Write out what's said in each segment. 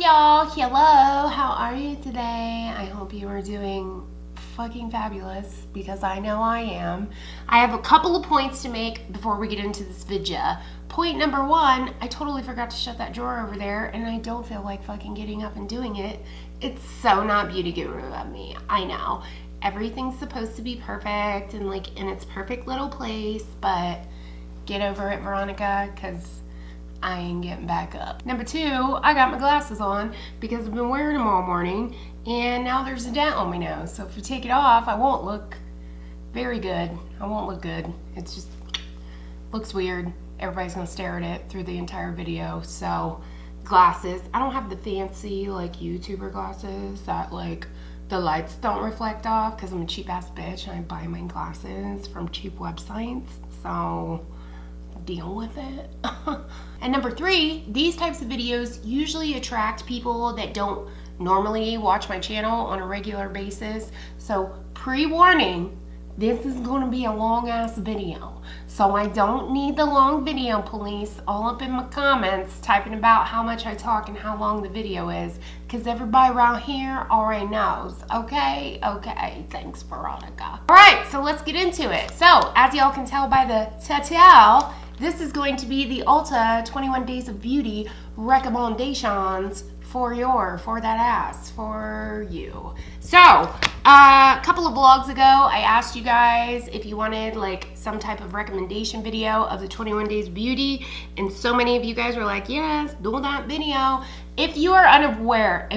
y'all? Hello, how are you today? I hope you are doing fucking fabulous because I know I am. I have a couple of points to make before we get into this video. Point number one, I totally forgot to shut that drawer over there and I don't feel like fucking getting up and doing it. It's so not beauty guru of me. I know. Everything's supposed to be perfect and like in its perfect little place, but get over it, Veronica, because I ain't getting back up. Number two, I got my glasses on because I've been wearing them all morning and now there's a dent on my nose. So if you take it off, I won't look very good. I won't look good. It's just looks weird. Everybody's gonna stare at it through the entire video. So glasses, I don't have the fancy like YouTuber glasses that like the lights don't reflect off because I'm a cheap ass bitch and I buy my glasses from cheap websites. So deal with it. And number three, these types of videos usually attract people that don't normally watch my channel on a regular basis. So pre-warning, this is going to be a long ass video. So I don't need the long video police all up in my comments typing about how much I talk and how long the video is, because everybody around here already knows. Okay, thanks Veronica. All right, so let's get into it. So as y'all can tell by the title, this is going to be the Ulta 21 Days of Beauty recommendations for that ass, for you. So, a couple of vlogs ago, I asked you guys if you wanted like some type of recommendation video of the 21 Days of Beauty, and so many of you guys were like, yes, do that video. If you are unaware,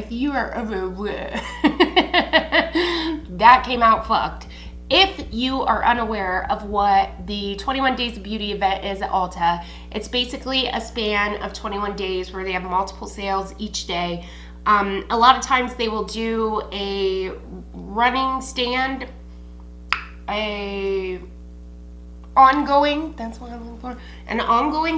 that came out fucked. If you are unaware of what the 21 Days of Beauty event is at Ulta, it's basically a span of 21 days where they have multiple sales each day. A lot of times they will do a running stand, an ongoing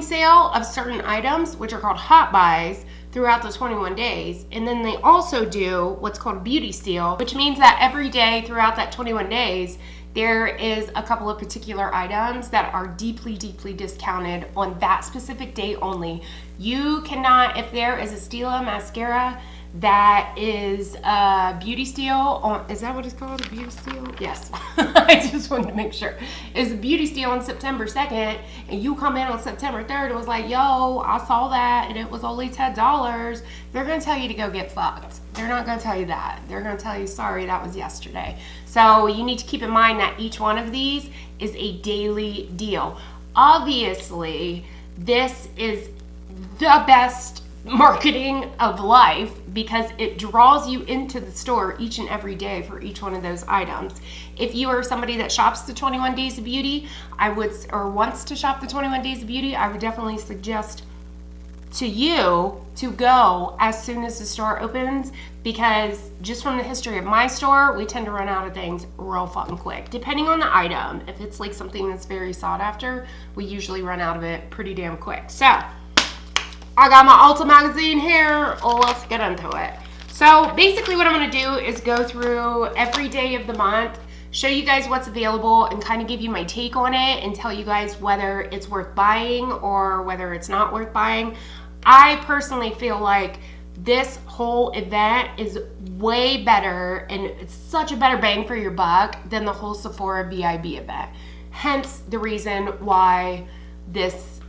sale of certain items, which are called hot buys, throughout the 21 days. And then they also do what's called a beauty steal, which means that every day throughout that 21 days, there is a couple of particular items that are deeply, deeply discounted on that specific day only. You cannot, if there is a Stila mascara that is a beauty steal on, is that what it's called, a beauty steal? Yes. I just wanted to make sure. It's a beauty steal on September 2nd and you come in on September 3rd and was like, yo, I saw that and it was only $10. They're gonna tell you to go get fucked. They're not gonna tell you that. They're gonna tell you, sorry, that was yesterday. So you need to keep in mind that each one of these is a daily deal. Obviously, this is the best marketing of life because it draws you into the store each and every day for each one of those items. If you are somebody that shops the 21 Days of Beauty, or wants to shop the 21 Days of Beauty, I would definitely suggest to you to go as soon as the store opens, because just from the history of my store, we tend to run out of things real fucking quick. Depending on the item, if it's like something that's very sought after, we usually run out of it pretty damn quick. So I got my Ulta magazine here. Let's get into it. So basically what I'm going to do is go through every day of the month, show you guys what's available and kind of give you my take on it and tell you guys whether it's worth buying or whether it's not worth buying. I personally feel like this whole event is way better and it's such a better bang for your buck than the whole Sephora VIB event. Hence the reason why this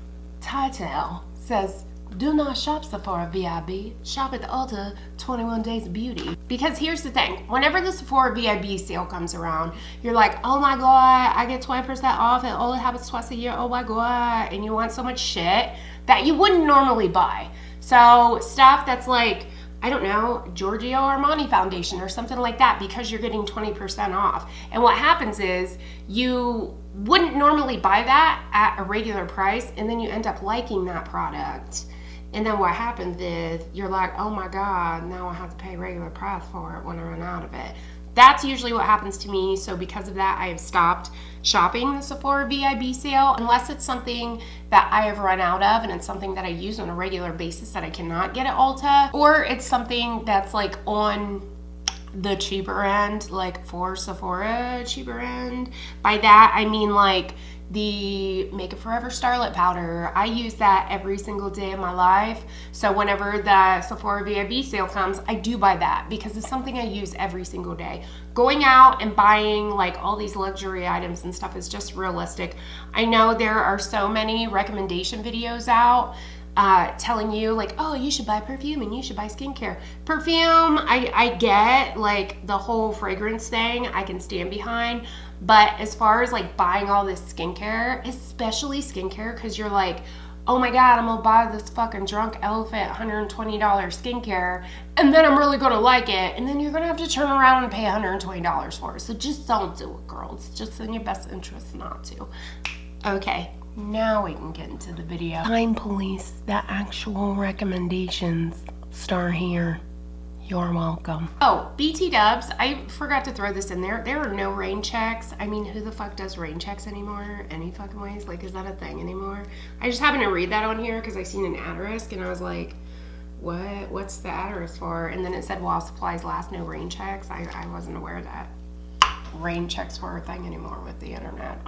title says, do not shop Sephora VIB, shop at the Ulta 21 Days of Beauty. Because here's the thing, whenever the Sephora VIB sale comes around, you're like, oh my god, I get 20% off, it only happens twice a year, oh my god, and you want so much shit that you wouldn't normally buy. So stuff that's like, I don't know, Giorgio Armani foundation or something like that, because you're getting 20% off. And what happens is you wouldn't normally buy that at a regular price, and then you end up liking that product. And then what happens is you're like, oh my god, now I have to pay regular price for it when I run out of it. That's usually what happens to me. So because of that, I have stopped shopping the Sephora VIB sale unless it's something that I have run out of and it's something that I use on a regular basis that I cannot get at Ulta, or it's something that's like on the cheaper end, like for Sephora cheaper end. By that I mean like the Make It Forever Starlet Powder. I use that every single day of my life. So whenever the Sephora VIB sale comes, I do buy that because it's something I use every single day. Going out and buying like all these luxury items and stuff is just realistic. I know there are so many recommendation videos out telling you like, oh, you should buy perfume and you should buy skincare. Perfume, I get like the whole fragrance thing I can stand behind. But as far as like buying all this skincare, especially skincare, because you're like, oh my God, I'm gonna buy this fucking drunk elephant $120 skincare, and then I'm really gonna like it, and then you're gonna have to turn around and pay $120 for it. So just don't do it, girl. It's just in your best interest not to. Okay, now we can get into the video. Time police, the actual recommendations start here. You're welcome. Oh, BT dubs, I forgot to throw this in there. There are no rain checks. I mean, who the fuck does rain checks anymore? Any fucking ways? Like, is that a thing anymore? I just happened to read that on here because I seen an asterisk and I was like, what? What's the asterisk for? And then it said, while supplies last, no rain checks. I wasn't aware of that. Rain checks were a thing anymore with the internet.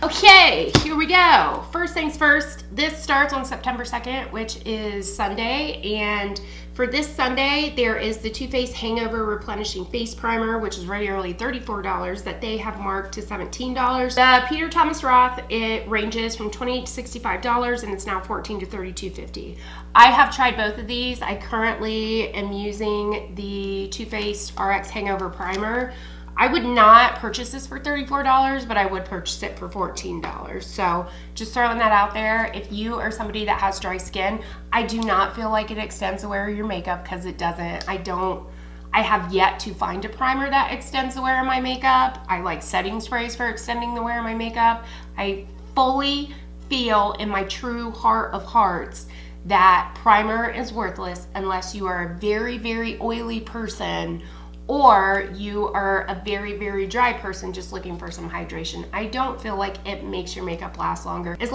Okay, here we go. First things first, this starts on September 2nd, which is Sunday, and for this Sunday, there is the Too Faced Hangover Replenishing Face Primer, which is regularly $34, that they have marked to $17. The Peter Thomas Roth, it ranges from $28 to $65, and it's now $14 to $32.50. I have tried both of these. I currently am using the Too Faced RX Hangover Primer. I would not purchase this for $34, but I would purchase it for $14. So just throwing that out there. If you are somebody that has dry skin, I do not feel like it extends the wear of your makeup because it doesn't. I have yet to find a primer that extends the wear of my makeup. I like setting sprays for extending the wear of my makeup. I fully feel in my true heart of hearts that primer is worthless unless you are a very, very oily person or you are a very, very dry person just looking for some hydration. I don't feel like it makes your makeup last longer. As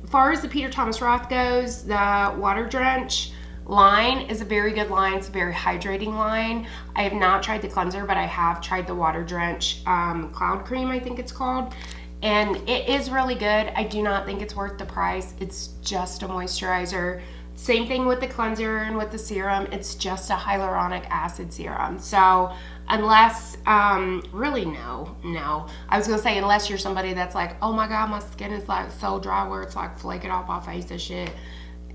far as the Peter Thomas Roth goes, the Water Drench line is a very good line. It's a very hydrating line. I have not tried the cleanser, but I have tried the Water Drench Cloud Cream, I think it's called. And it is really good. I do not think it's worth the price. It's just a moisturizer. Same thing with the cleanser and with the serum. It's just a hyaluronic acid serum. So unless, really no. I was gonna say unless you're somebody that's like, oh my God, my skin is like so dry where it's like flaking off my face and shit,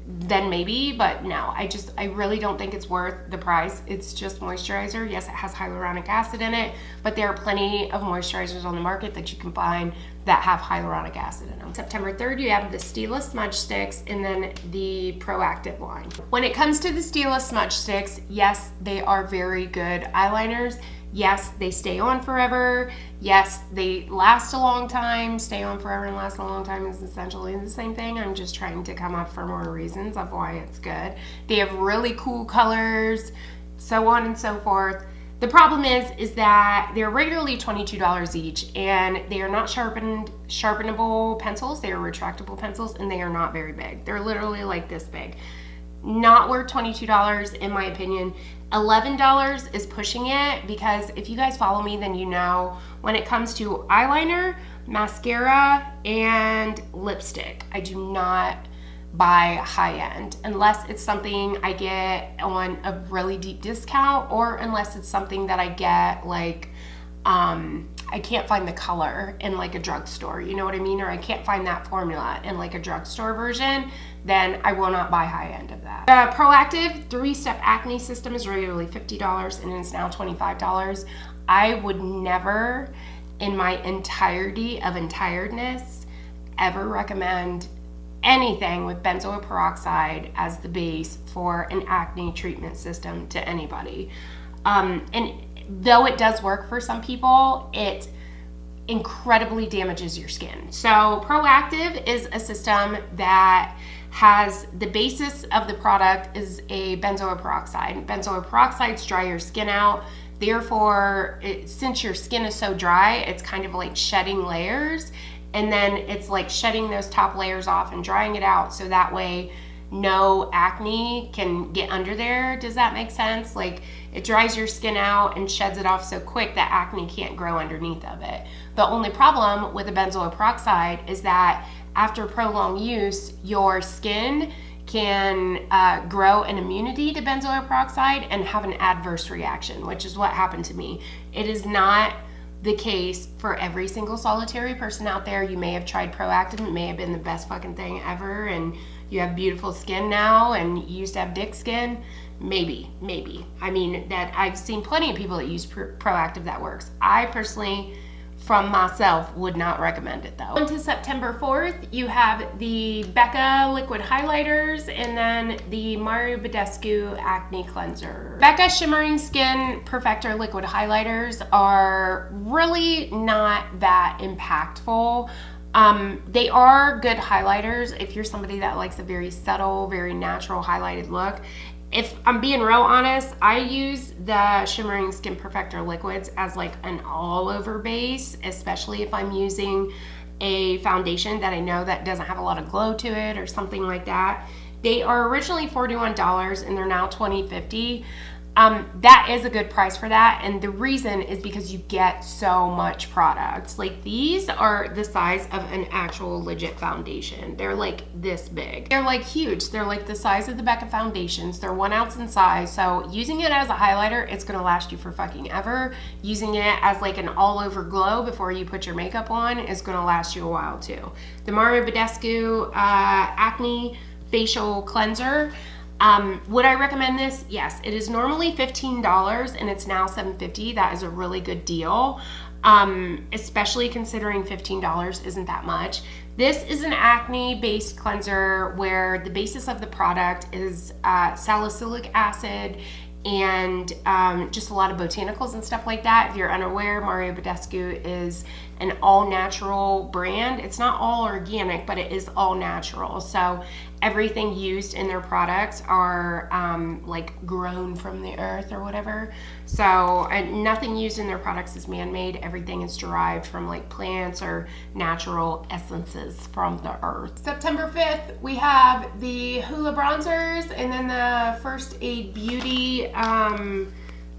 then maybe, but no, I really don't think it's worth the price. It's just moisturizer. Yes, it has hyaluronic acid in it, but there are plenty of moisturizers on the market that you can find that have hyaluronic acid in them. September 3rd, you have the Stila Smudge Sticks and then the Proactive line. When it comes to the Stila Smudge Sticks, yes, they are very good eyeliners. Yes, they stay on forever. Yes, they last a long time. Stay on forever and last a long time is essentially the same thing. I'm just trying to come up for more reasons of why it's good. They have really cool colors, so on and so forth. The problem is that they're regularly $22 each, and they are not sharpenable pencils. They are retractable pencils, and they are not very big. They're literally like this big. Not worth $22 in my opinion. $11 is pushing it because if you guys follow me, then you know when it comes to eyeliner, mascara, and lipstick, I do not buy high end unless it's something I get on a really deep discount or unless it's something that I get like I can't find the color in like a drugstore, you know what I mean? Or I can't find that formula in like a drugstore version, then I will not buy high end of that. The Proactive 3-step acne system is regularly $50 and it's now $25. I would never in my entirety of entiredness ever recommend anything with benzoyl peroxide as the base for an acne treatment system to anybody. And though it does work for some people, it incredibly damages your skin. So Proactive is a system that has the basis of the product is a benzoyl peroxide. Benzoyl peroxides dry your skin out. Therefore, since your skin is so dry, it's kind of like shedding layers. And then it's like shedding those top layers off and drying it out so that way no acne can get under there. Does that make sense? Like, it dries your skin out and sheds it off so quick that acne can't grow underneath of it. The only problem with the benzoyl peroxide is that after prolonged use, your skin can grow an immunity to benzoyl peroxide and have an adverse reaction, which is what happened to me. It is not the case for every single solitary person out there. You may have tried Proactive, it may have been the best fucking thing ever, and you have beautiful skin now, and you used to have dick skin. Maybe. I mean, that I've seen plenty of people that use Proactive that works. I personally, from myself, would not recommend it though. On to September 4th, you have the Becca liquid highlighters and then the Mario Badescu acne cleanser. Becca Shimmering Skin Perfector liquid highlighters are really not that impactful. They are good highlighters if you're somebody that likes a very subtle, very natural highlighted look. If I'm being real honest, I use the Shimmering Skin Perfector liquids as like an all-over base, especially if I'm using a foundation that I know that doesn't have a lot of glow to it or something like that. They are originally $41 and they're now $20.50. That is a good price for that, and the reason is because you get so much product. Like, these are the size of an actual legit foundation. They're like this big. They're like huge. They're like the size of the Becca foundations. They're 1 ounce in size, so using it as a highlighter, it's gonna last you for fucking ever. Using it as like an all-over glow before you put your makeup on is gonna last you a while too. The Mario Badescu Acne Facial Cleanser. Would I recommend this? Yes. It is normally $15 and it's now $7.50. That is a really good deal, especially considering $15 isn't that much. This is an acne-based cleanser where the basis of the product is salicylic acid and just a lot of botanicals and stuff like that. If you're unaware, Mario Badescu is an all-natural brand. It's not all organic, but it is all natural. So everything used in their products are like grown from the earth or whatever. So nothing used in their products is man-made. Everything is derived from like plants or natural essences from the earth. September 5th, we have the Hoola bronzers and then the First Aid Beauty.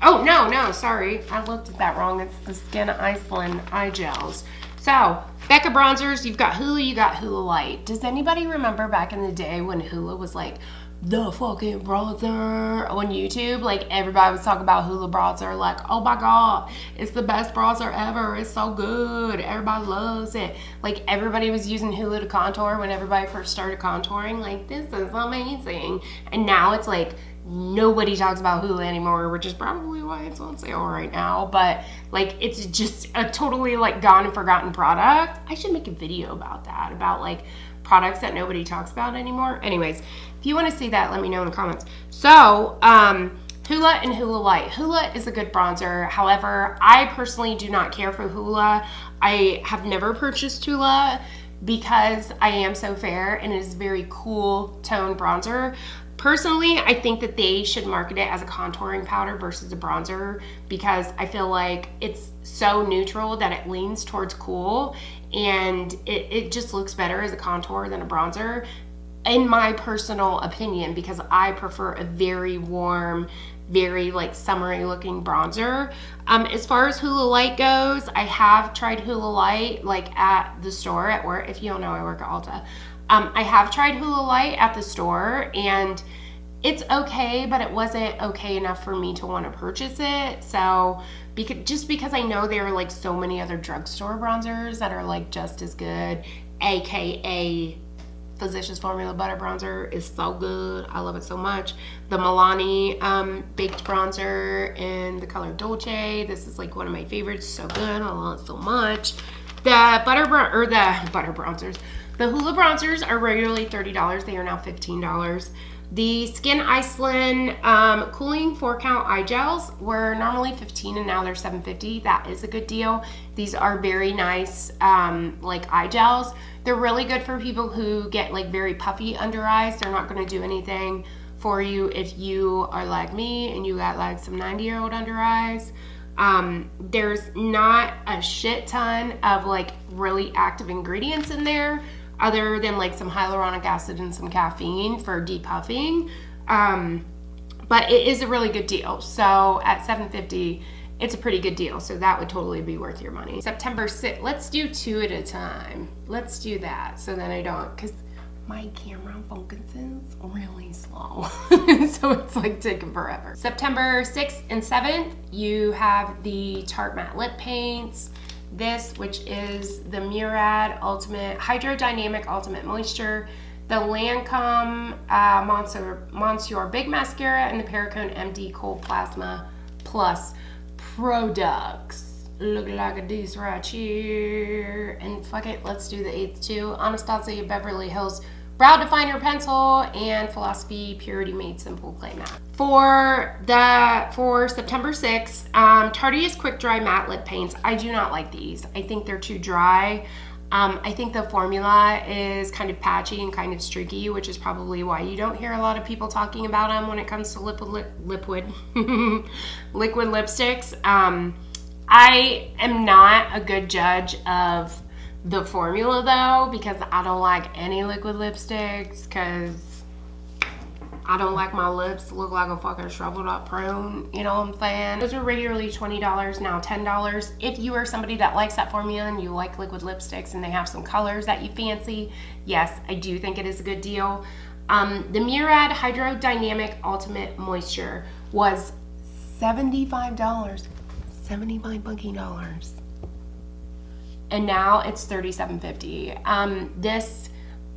Oh, no, sorry. I looked at that wrong. It's the Skin Iceland eye gels. So, Becca bronzers, you've got Hoola, you got Hoola Light. Does anybody remember back in the day when Hoola was like the fucking bronzer on YouTube? Like, everybody was talking about Hoola bronzer, like, oh my god, it's the best bronzer ever, it's so good, everybody loves it. Like, everybody was using Hoola to contour when everybody first started contouring, like, this is amazing. And now it's like, nobody talks about Hoola anymore, which is probably why it's on sale right now. But like, it's just a totally like gone and forgotten product. I should make a video about that, about like products that nobody talks about anymore. Anyways, if you want to see that, let me know in the comments. So Hoola and Hoola Light. Hoola is a good bronzer. However, I personally do not care for Hoola. I have never purchased Hoola because I am so fair and it is a very cool tone bronzer. Personally, I think that they should market it as a contouring powder versus a bronzer because I feel like it's so neutral that it leans towards cool, and it just looks better as a contour than a bronzer, in my personal opinion, because I prefer a very warm, very like summery looking bronzer. As far as Hoola Light goes, I have tried Hoola Light like at the store at work. If you don't know, I work at Ulta. I have tried Hoola Light at the store and it's okay, but it wasn't okay enough for me to want to purchase it. So just because I know there are like so many other drugstore bronzers that are like just as good, aka Physicians Formula Butter Bronzer is so good. I love it so much. The Milani Baked Bronzer in the color Dolce. This is like one of my favorites. So good. I love it so much. The butter bronzers. The Hoola bronzers are regularly $30. They are now $15. The Skin Iceland Cooling 4-count eye gels were normally $15 and now they're $7.50. That is a good deal. These are very nice like eye gels. They're really good for people who get like very puffy under eyes. They're not going to do anything for you if you are like me and you got like some 90-year-old under eyes. There's not a shit ton of like really active ingredients in there. other than like some hyaluronic acid and some caffeine for depuffing. But it is a really good deal. So at $7.50, it's a pretty good deal. So that would totally be worth your money. September 6th, let's do 2 at a time. Let's do that. So then I don't, because my camera focuses really slow. So it's like taking forever. September 6th and 7th, you have the Tarte Matte Lip Paints. This, which is the Murad Ultimate Hydrodynamic Ultimate Moisture, the Lancome Monsieur Big Mascara, and the Perricone MD Cold Plasma Plus products. Look like this right here. And fuck it, let's do the 8th too. Anastasia Beverly Hills Brow Definer Pencil and Philosophy Purity Made Simple Clay Matte. For September 6th, Tarte's Quick Dry Matte Lip Paints. I do not like these. I think they're too dry. I think the formula is kind of patchy and kind of streaky, which is probably why you don't hear a lot of people talking about them when it comes to liquid lipsticks. I am not a good judge of the formula though, because I don't like any liquid lipsticks, because I don't like my lips to look like a fucking shriveled up prune, you know what I'm saying? Those are regularly $20, now $10. If you are somebody that likes that formula and you like liquid lipsticks and they have some colors that you fancy, yes, I do think it is a good deal. The Murad Hydrodynamic Ultimate Moisture was $75. 75 fucking dollars. And now it's $37.50. This,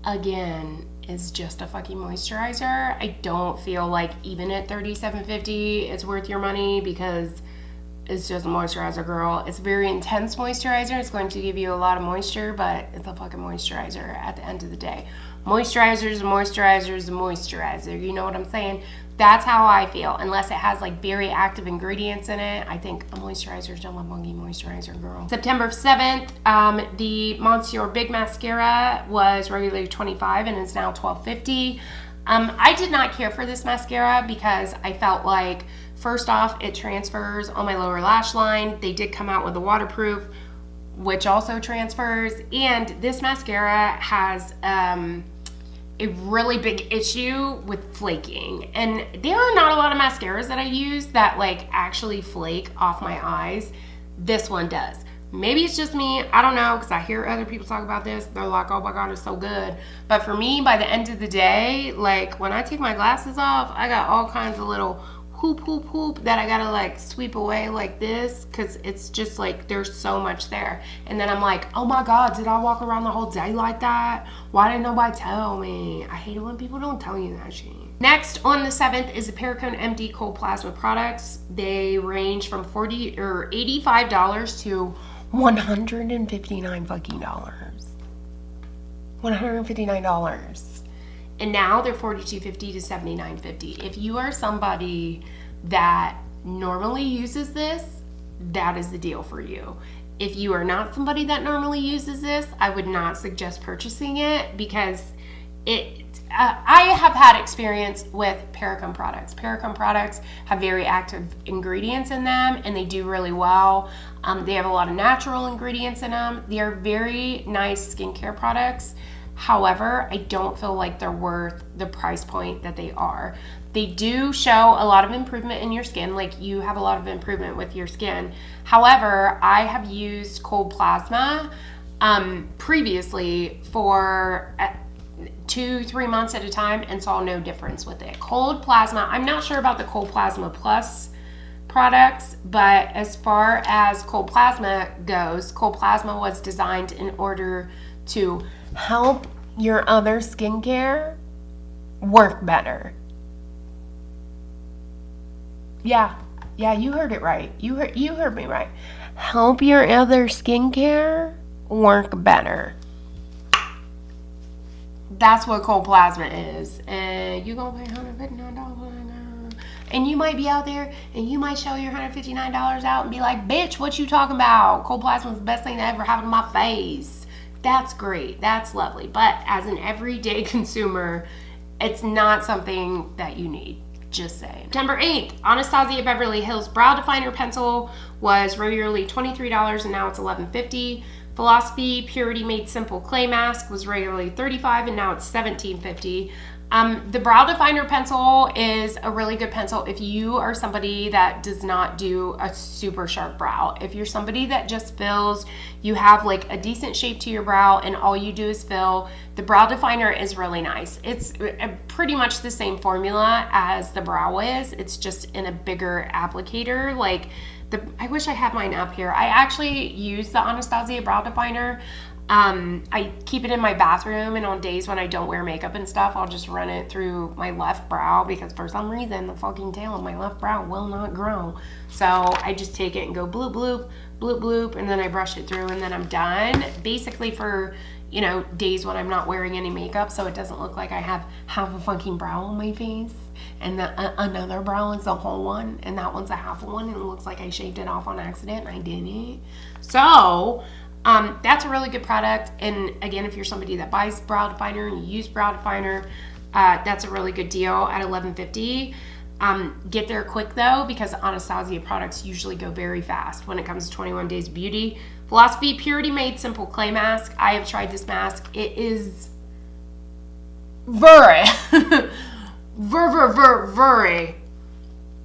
again, is just a fucking moisturizer. I don't feel like even at $37.50 it's worth your money, because it's just a moisturizer, girl. It's a very intense moisturizer. It's going to give you a lot of moisture, but it's a fucking moisturizer at the end of the day. Moisturizer's a moisturizer's a moisturizer. You know what I'm saying? That's how I feel. Unless it has like very active ingredients in it, I think a moisturizer is just a funky moisturizer, girl. September 7th, the Monsieur Big Mascara was regularly $25 and is now $12.50. I did not care for this mascara because I felt like, first off, it transfers on my lower lash line. They did come out with a waterproof, which also transfers. And this mascara has a really big issue with flaking. And there are not a lot of mascaras that I use that like actually flake off my eyes. This one does. Maybe it's just me, I don't know, because I hear other people talk about this. They're like, oh my God, it's so good. But for me, by the end of the day, like when I take my glasses off, I got all kinds of little hoop that I gotta like sweep away like this, because it's just like there's so much there. And then I'm like, oh my God, did I walk around the whole day like that? Why didn't nobody tell me? I hate it when people don't tell you that shit. Next on the 7th is the Perricone MD Cold Plasma products. They range from $85 to $159 fucking dollars. $159. And now they're $42.50 to $79.50. If you are somebody that normally uses this, that is the deal for you. If you are not somebody that normally uses this, I would not suggest purchasing it, because I have had experience with Perricone products. Perricone products have very active ingredients in them, and they do really well. They have a lot of natural ingredients in them. They are very nice skincare products. However, I don't feel like they're worth the price point that they are. They do show a lot of improvement in your skin, like you have a lot of improvement with your skin. However, I have used Cold Plasma previously for 2-3 months at a time and saw no difference with it. Cold Plasma, I'm not sure about the Cold Plasma Plus products, but as far as Cold Plasma goes, Cold Plasma was designed in order to help your other skincare work better. Yeah, you heard it right. You heard me right. Help your other skincare work better. That's what Cold Plasma is. And you're gonna pay $159. And you might be out there and you might show your $159 out and be like, bitch, what you talking about? Cold Plasma is the best thing that ever happened to my face. That's great. That's lovely. But as an everyday consumer, it's not something that you need. Just saying. September 8th, Anastasia Beverly Hills Brow Definer Pencil was regularly $23 and now it's $11.50. Philosophy Purity Made Simple Clay Mask was regularly $35 and now it's $17.50. The brow definer pencil is a really good pencil if you are somebody that does not do a super sharp brow. If you're somebody that just fills, you have like a decent shape to your brow and all you do is fill, the brow definer is really nice. It's pretty much the same formula as the brow is. It's just in a bigger applicator. Like I wish I had mine up here. I actually use the Anastasia brow definer. I keep it in my bathroom, and on days when I don't wear makeup and stuff, I'll just run it through my left brow because for some reason the fucking tail of my left brow will not grow. So I just take it and go bloop, bloop, bloop, bloop, and then I brush it through and then I'm done. Basically for, you know, days when I'm not wearing any makeup, so it doesn't look like I have half a fucking brow on my face and another brow is a whole one and that one's a half one and it looks like I shaved it off on accident and I didn't. So that's a really good product. And again, if you're somebody that buys brow definer and you use brow definer, that's a really good deal at $11.50. Get there quick though, because Anastasia products usually go very fast when it comes to 21 Days of Beauty. Philosophy Purity Made Simple Clay Mask. I have tried this mask. It is very, very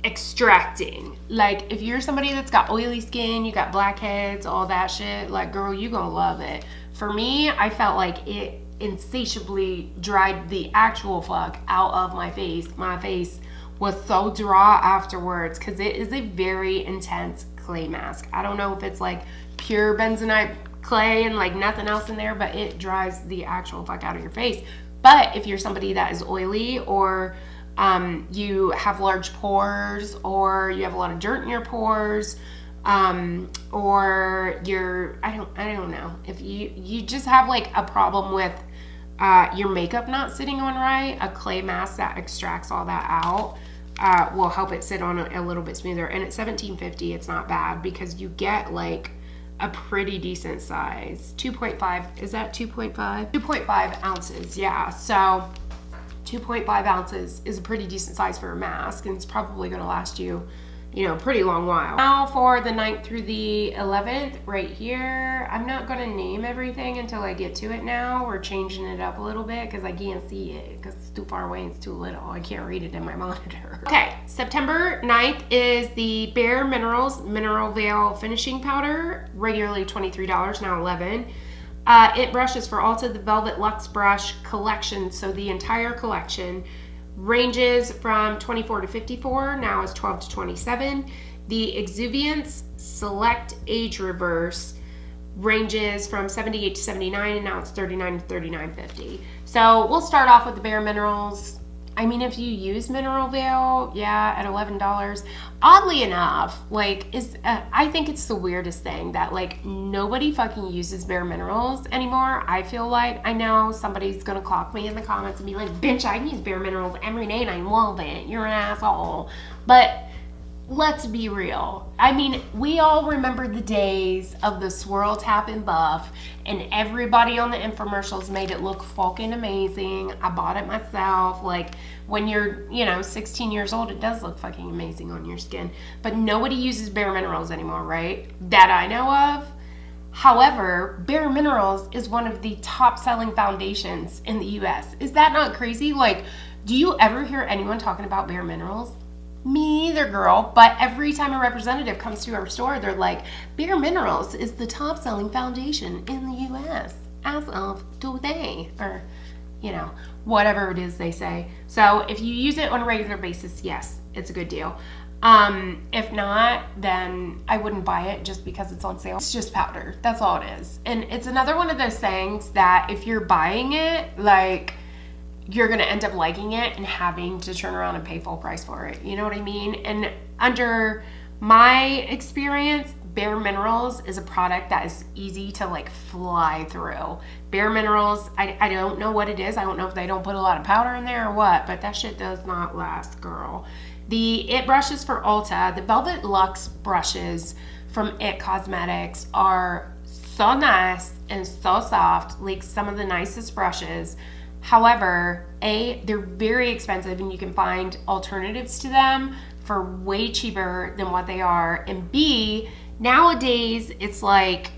extracting. Like if you're somebody that's got oily skin, you got blackheads, all that shit, like girl, you gonna love it. For me, I felt like it insatiably dried the actual fuck out of my face. My face was so dry afterwards because it is a very intense clay mask. I don't know if it's like pure bentonite clay and like nothing else in there, but it dries the actual fuck out of your face. But if you're somebody that is oily or you have large pores or you have a lot of dirt in your pores, or you're, I don't know, if you just have like a problem with your makeup not sitting on right, a clay mask that extracts all that out will help it sit on a little bit smoother. And at $17.50, it's not bad because you get like a pretty decent size. 2.5, is that 2.5? 2.5 ounces, yeah. So 2.5 ounces is a pretty decent size for a mask, and it's probably going to last you, you know, a pretty long while. Now for the 9th through the 11th, right here, I'm not going to name everything until I get to it now. We're changing it up a little bit because I can't see it because it's too far away, it's too little. I can't read it in my monitor. Okay, September 9th is the Bare Minerals Mineral Veil Finishing Powder, regularly $23, now $11. It brushes for Ulta, the Velvet Luxe Brush collection, so the entire collection ranges from 24 to 54, now is 12 to 27. The Exuviance Select Age Reverse ranges from 78 to 79, and now it's 39 to 39.50. So we'll start off with the Bare Minerals. I mean, if you use Mineral Veil, yeah, at $11. Oddly enough, like, I think it's the weirdest thing that, like, nobody fucking uses Bare Minerals anymore. I feel like, I know somebody's gonna clock me in the comments and be like, bitch, I use Bare Minerals every day and I love it. You're an asshole. But let's be real. I mean, we all remember the days of the swirl tap and buff, and everybody on the infomercials made it look fucking amazing. I bought it myself. Like, when you're, you know, 16 years old, it does look fucking amazing on your skin. But nobody uses Bare Minerals anymore, right? That I know of. However, Bare Minerals is one of the top selling foundations in the US. Is that not crazy? Like, do you ever hear anyone talking about Bare Minerals? Me either, girl. But every time a representative comes to our store, they're like, Bare Minerals is the top selling foundation in the US as of today, or, you know, whatever it is they say. So if you use it on a regular basis, yes, it's a good deal. If not, then I wouldn't buy it just because it's on sale. It's just powder. That's all it is. And it's another one of those things that if you're buying it, like, you're going to end up liking it and having to turn around and pay full price for it. You know what I mean? And under my experience, Bare Minerals is a product that is easy to like fly through. Bare Minerals, I don't know what it is. I don't know if they don't put a lot of powder in there or what, but that shit does not last, girl. The It brushes for Ulta, the Velvet Luxe brushes from It Cosmetics are so nice and so soft, like some of the nicest brushes. However, A, they're very expensive and you can find alternatives to them for way cheaper than what they are. And B, nowadays it's like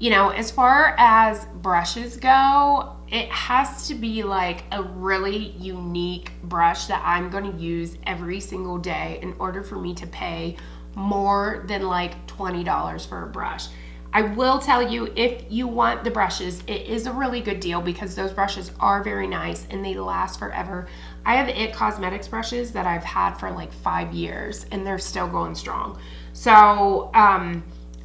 You know, as far as brushes go, it has to be like a really unique brush that I'm going to use every single day in order for me to pay more than like $20 for a brush. I will tell you, if you want the brushes, it is a really good deal because those brushes are very nice and they last forever. I have IT Cosmetics brushes that I've had for like 5 years and they're still going strong. So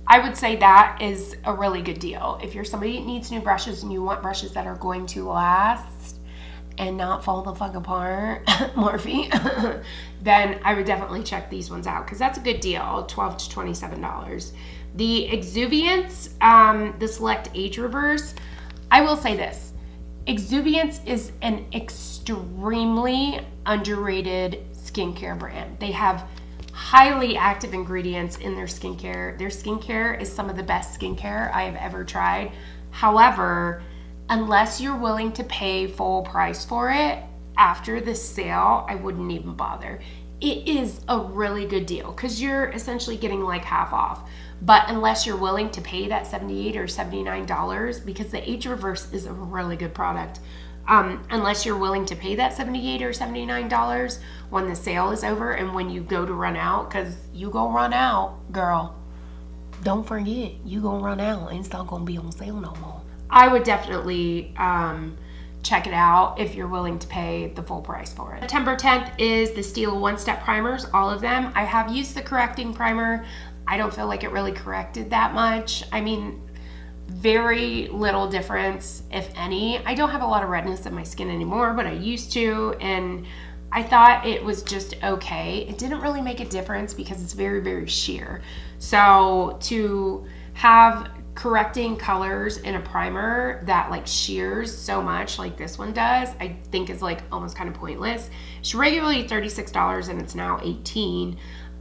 I would say that is a really good deal. If you're somebody that needs new brushes and you want brushes that are going to last and not fall the fuck apart, Morphe, then I would definitely check these ones out because that's a good deal, $12 to $27. The Exuviance, the Select Age Reverse, I will say this. Exuviance is an extremely underrated skincare brand. They have highly active ingredients in their skincare. Their skincare is some of the best skincare I have ever tried. However, unless you're willing to pay full price for it, after the sale, I wouldn't even bother. It is a really good deal because you're essentially getting like half off. But unless you're willing to pay that $78 or $79, because the Age Reverse is a really good product, unless you're willing to pay that $78 or $79 when the sale is over and when you go to run out, because you gonna run out, girl. Don't forget, you gonna run out and it's not gonna be on sale no more. I would definitely check it out if you're willing to pay the full price for it. September 10th is the Stila One Step Primers, all of them. I have used the correcting primer. I don't feel like it really corrected that much. I mean, very little difference, if any. I don't have a lot of redness in my skin anymore, but I used to, and I thought it was just okay. It didn't really make a difference because it's very, very sheer. So to have correcting colors in a primer that like shears so much like this one does, I think is like almost kind of pointless. It's regularly $36 and it's now $18.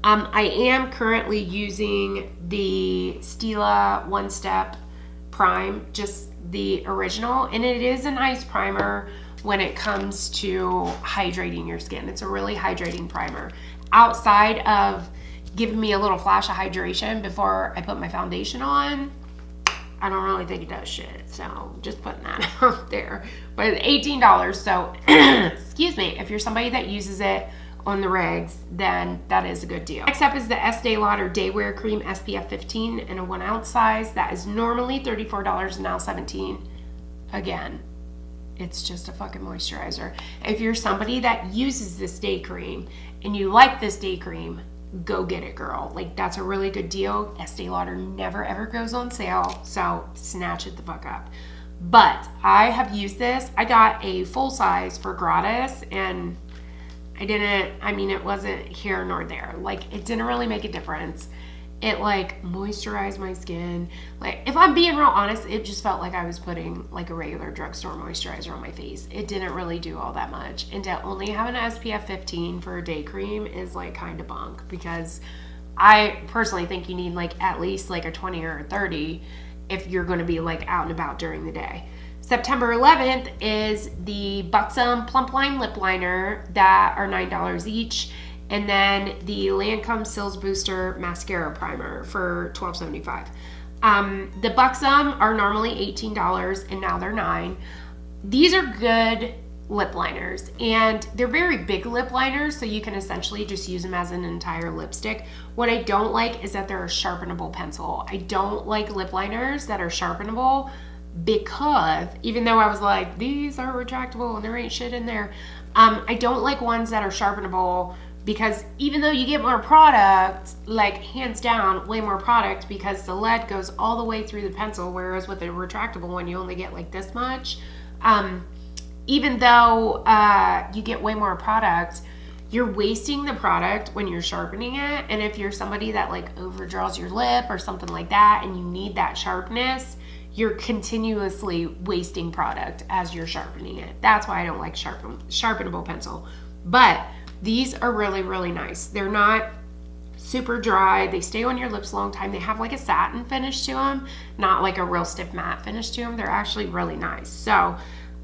I am currently using the Stila One Step Prime, just the original, and it is a nice primer when it comes to hydrating your skin. It's a really hydrating primer. Outside of giving me a little flash of hydration before I put my foundation on, I don't really think it does shit. So just putting that out there. But it's $18, so excuse me, if you're somebody that uses it on the regs, then that is a good deal. Next up is the Estee Lauder Day Wear Cream SPF 15 in a 1 ounce size. That is normally $34 and now $17. Again, it's just a fucking moisturizer. If you're somebody that uses this day cream and you like this day cream, go get it, girl. Like, that's a really good deal. Estee Lauder never ever goes on sale, so snatch it the fuck up. But I have used this. I got a full size for gratis, and it wasn't here nor there. Like, it didn't really make a difference. It like moisturized my skin. Like, if I'm being real honest, it just felt like I was putting like a regular drugstore moisturizer on my face. It didn't really do all that much. And to only have an SPF 15 for a day cream is like kind of bunk, because I personally think you need like at least like a 20 or a 30 if you're going to be like out and about during the day. September 11th is the Buxom Plump Line Lip Liner that are $9 each. And then the Lancome Cils Booster Mascara Primer for $12.75. The Buxom are normally $18 and now they're $9. These are good lip liners, and they're very big lip liners, so you can essentially just use them as an entire lipstick. What I don't like is that they're a sharpenable pencil. I don't like lip liners that are sharpenable, because even though I was like, these are retractable and there ain't shit in there, I don't like ones that are sharpenable, because even though you get more product, like hands down way more product, because the lead goes all the way through the pencil, whereas with a retractable one you only get like this much. Even though you get way more product, you're wasting the product when you're sharpening it. And if you're somebody that like overdraws your lip or something like that and you need that sharpness, you're continuously wasting product as you're sharpening it. That's why I don't like sharpenable pencil. But these are really, really nice. They're not super dry. They stay on your lips a long time. They have like a satin finish to them, not like a real stiff matte finish to them. They're actually really nice. So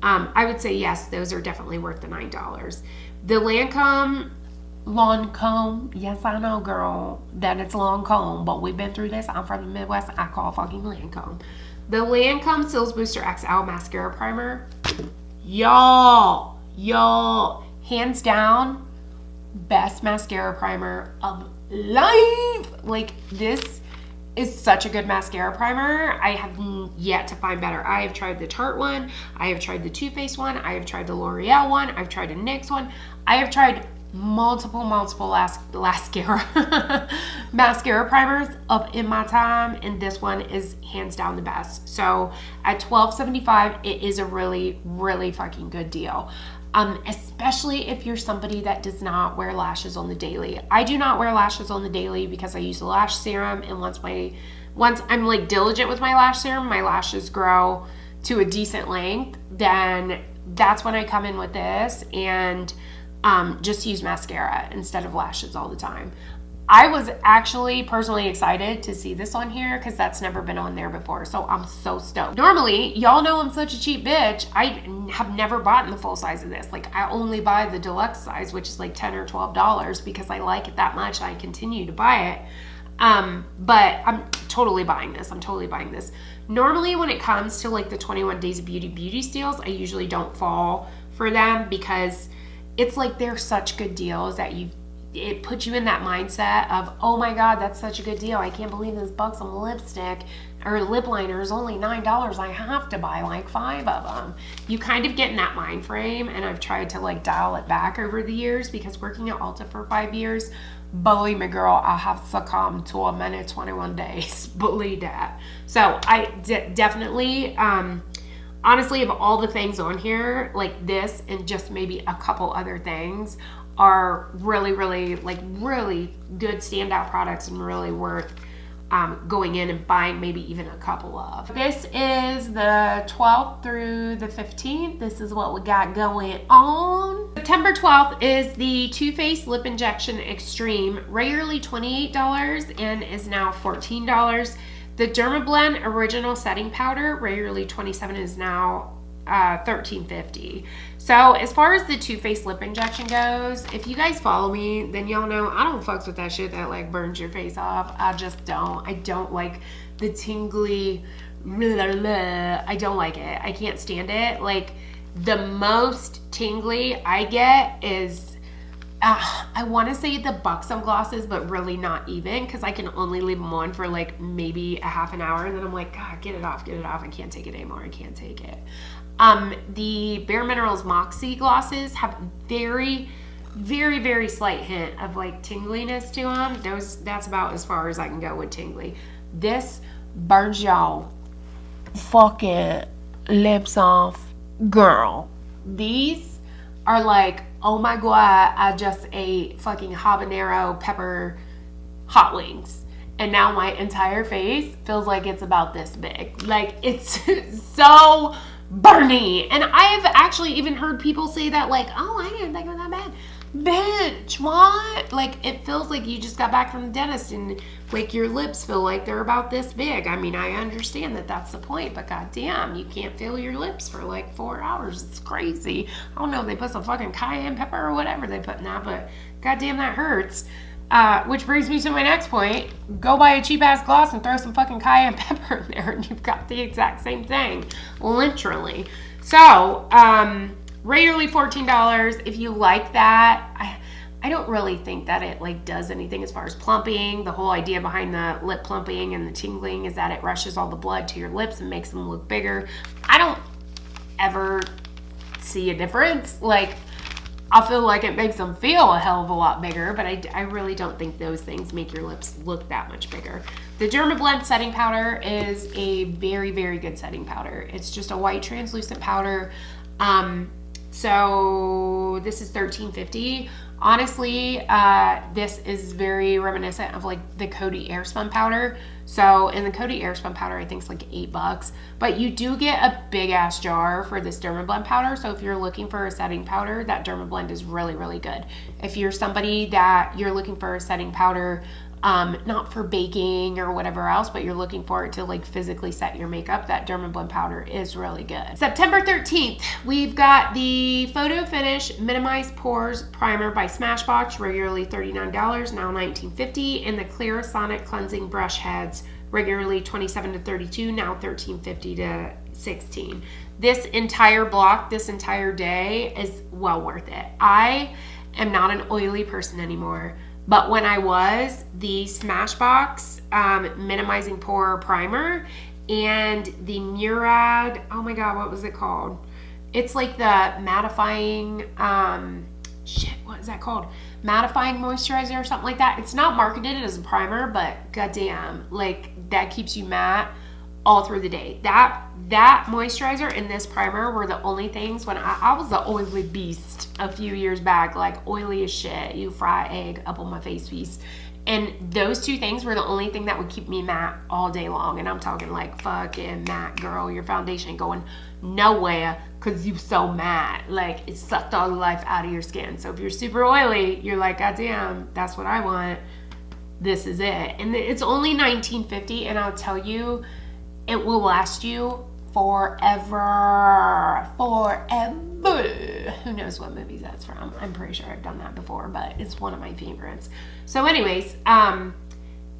I would say yes, those are definitely worth the $9. The Lancome, yes, I know, girl, that it's Lancome, but we've been through this. I'm from the Midwest. I call fucking Lancome. The Lancome Cils Booster XL Mascara Primer. Y'all, hands down, best mascara primer of life. Like, this is such a good mascara primer. I have yet to find better. I have tried the Tarte one. I have tried the Too Faced one. I have tried the L'Oreal one. I've tried the NYX one. I have tried multiple mascara primers up in my time, and this one is hands down the best. So at $12.75, it is a really fucking good deal. Especially if you're somebody that does not wear lashes on the daily. I do not wear lashes on the daily because I use the lash serum, and once I'm like diligent with my lash serum, my lashes grow to a decent length, then that's when I come in with this and just use mascara instead of lashes all the time. I was actually personally excited to see this on here because that's never been on there before, so I'm so stoked. Normally, y'all know I'm such a cheap bitch. I have never bought the full size of this. Like, I only buy the deluxe size, which is like $10 or $12 because I like it that much. I continue to buy it. But I'm totally buying this. Normally, when it comes to like the 21 Days of Beauty steals, I usually don't fall for them because it's like they're such good deals that it puts you in that mindset of, oh my God, that's such a good deal. I can't believe this buxom lipstick or lip liner is only $9. I have to buy like 5 of them. You kind of get in that mind frame, and I've tried to like dial it back over the years because working at Ulta for 5 years, believe me girl, I have succumbed to a minute 21 days. Believe that. So I definitely, honestly, of all the things on here, like this and just maybe a couple other things are really good standout products and really worth going in and buying maybe even a couple of. This is the 12th through the 15th. This is what we got going on. September 12th is the Too Faced Lip Injection Extreme, regularly $28 and is now $14. The Dermablend Original Setting Powder, regularly $27, is now $13.50. So as far as the Too Faced lip injection goes, if you guys follow me, then y'all know I don't fucks with that shit that like burns your face off. I just don't. I don't like the tingly blah, blah. I don't like it. I can't stand it. Like, the most tingly I get is I want to say the Buxom glosses, but really not even, because I can only leave them on for like maybe a half an hour, and then I'm like, God, get it off. I can't take it anymore. I can't take it. The Bare Minerals Moxie glosses have very slight hint of like tingliness to them. That's about as far as I can go with tingly. This burns y'all fucking lips off, girl. These are like, oh my God, I just ate fucking habanero pepper hot wings, and now my entire face feels like it's about this big. Like, it's so burny. And I've actually even heard people say that, like, oh, I didn't think it was that bad. Bitch, what? Like, it feels like you just got back from the dentist and like your lips feel like they're about this big. I mean, I understand that that's the point, but goddamn, you can't feel your lips for like 4 hours. It's crazy. I don't know if they put some fucking cayenne pepper or whatever they put in that, but goddamn, that hurts. Which brings me to my next point. Go buy a cheap ass gloss and throw some fucking cayenne pepper in there, and you've got the exact same thing, literally. So, regularly $14. If you like that, I don't really think that it like does anything as far as plumping. The whole idea behind the lip plumping and the tingling is that it rushes all the blood to your lips and makes them look bigger. I don't ever see a difference. Like, I feel like it makes them feel a hell of a lot bigger, but I really don't think those things make your lips look that much bigger. The Dermablend setting powder is a very good setting powder. It's just a white translucent powder. So this is $13.50. Honestly, this is very reminiscent of like the Coty Airspun powder. So in the Coty Airspun powder, I think it's like $8, but you do get a big ass jar for this Dermablend powder. So if you're looking for a setting powder, that Dermablend is really good. If you're somebody that you're looking for a setting powder, not for baking or whatever else, but you're looking for it to like physically set your makeup, that Dermablend powder is really good. September 13th, we've got the Photo Finish Minimize Pores Primer by Smashbox, regularly $39, now $19.50, and the Clarisonic Cleansing Brush Heads, regularly $27 to $32, now $13.50 to $16. This entire block, this entire day is well worth it. I am not an oily person anymore, but when I was, the Smashbox Minimizing Pore Primer and the Murad, oh my god, what was it called? It's like the mattifying, what is that called? Mattifying moisturizer or something like that. It's not marketed as a primer, but goddamn, like that keeps you matte all through the day. That moisturizer and this primer were the only things when I was the oily beast a few years back, like oily as shit. You fry egg up on my face piece. And those two things were the only thing that would keep me matte all day long. And I'm talking like fucking matte, girl. Your foundation ain't going nowhere because you so matte. Like it sucked all the life out of your skin. So if you're super oily, you're like, God damn, that's what I want. This is it. And it's only $19.50, and I'll tell you, it will last you forever. Who knows what movies that's from? I'm pretty sure I've done that before, but it's one of my favorites. So anyways,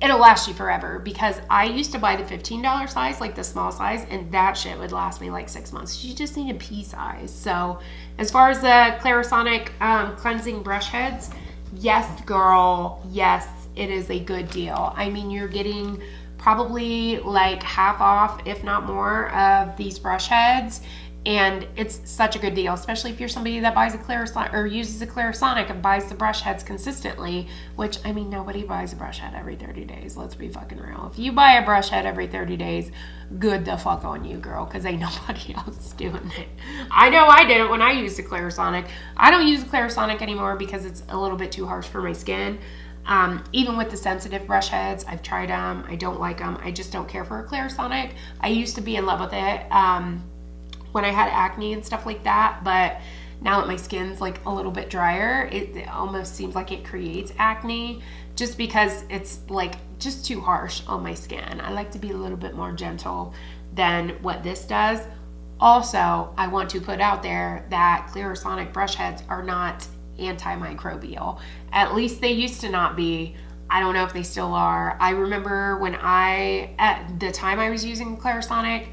it'll last you forever, because I used to buy the $15 size, like the small size, and that shit would last me like 6 months. You just need a pea size. So as far as the Clarisonic cleansing brush heads, yes, girl, yes, it is a good deal. I mean, you're getting probably like half off, if not more, of these brush heads, and it's such a good deal, especially if you're somebody that buys a Clarisonic or uses a Clarisonic and buys the brush heads consistently, which, I mean, nobody buys a brush head every 30 days. Let's be fucking real. If you buy a brush head every 30 days, good the fuck on you, girl, because ain't nobody else doing it. I know I did it when I used a Clarisonic. I don't use a Clarisonic anymore because it's a little bit too harsh for my skin. Even with the sensitive brush heads, I've tried them. I don't like them. I just don't care for a Clarisonic. I used to be in love with it when I had acne and stuff like that, but now that my skin's like a little bit drier, it almost seems like it creates acne just because it's like just too harsh on my skin. I like to be a little bit more gentle than what this does. Also, I want to put out there that Clarisonic brush heads are not antimicrobial. At least they used to not be. I don't know if they still are. I remember when at the time I was using Clarisonic,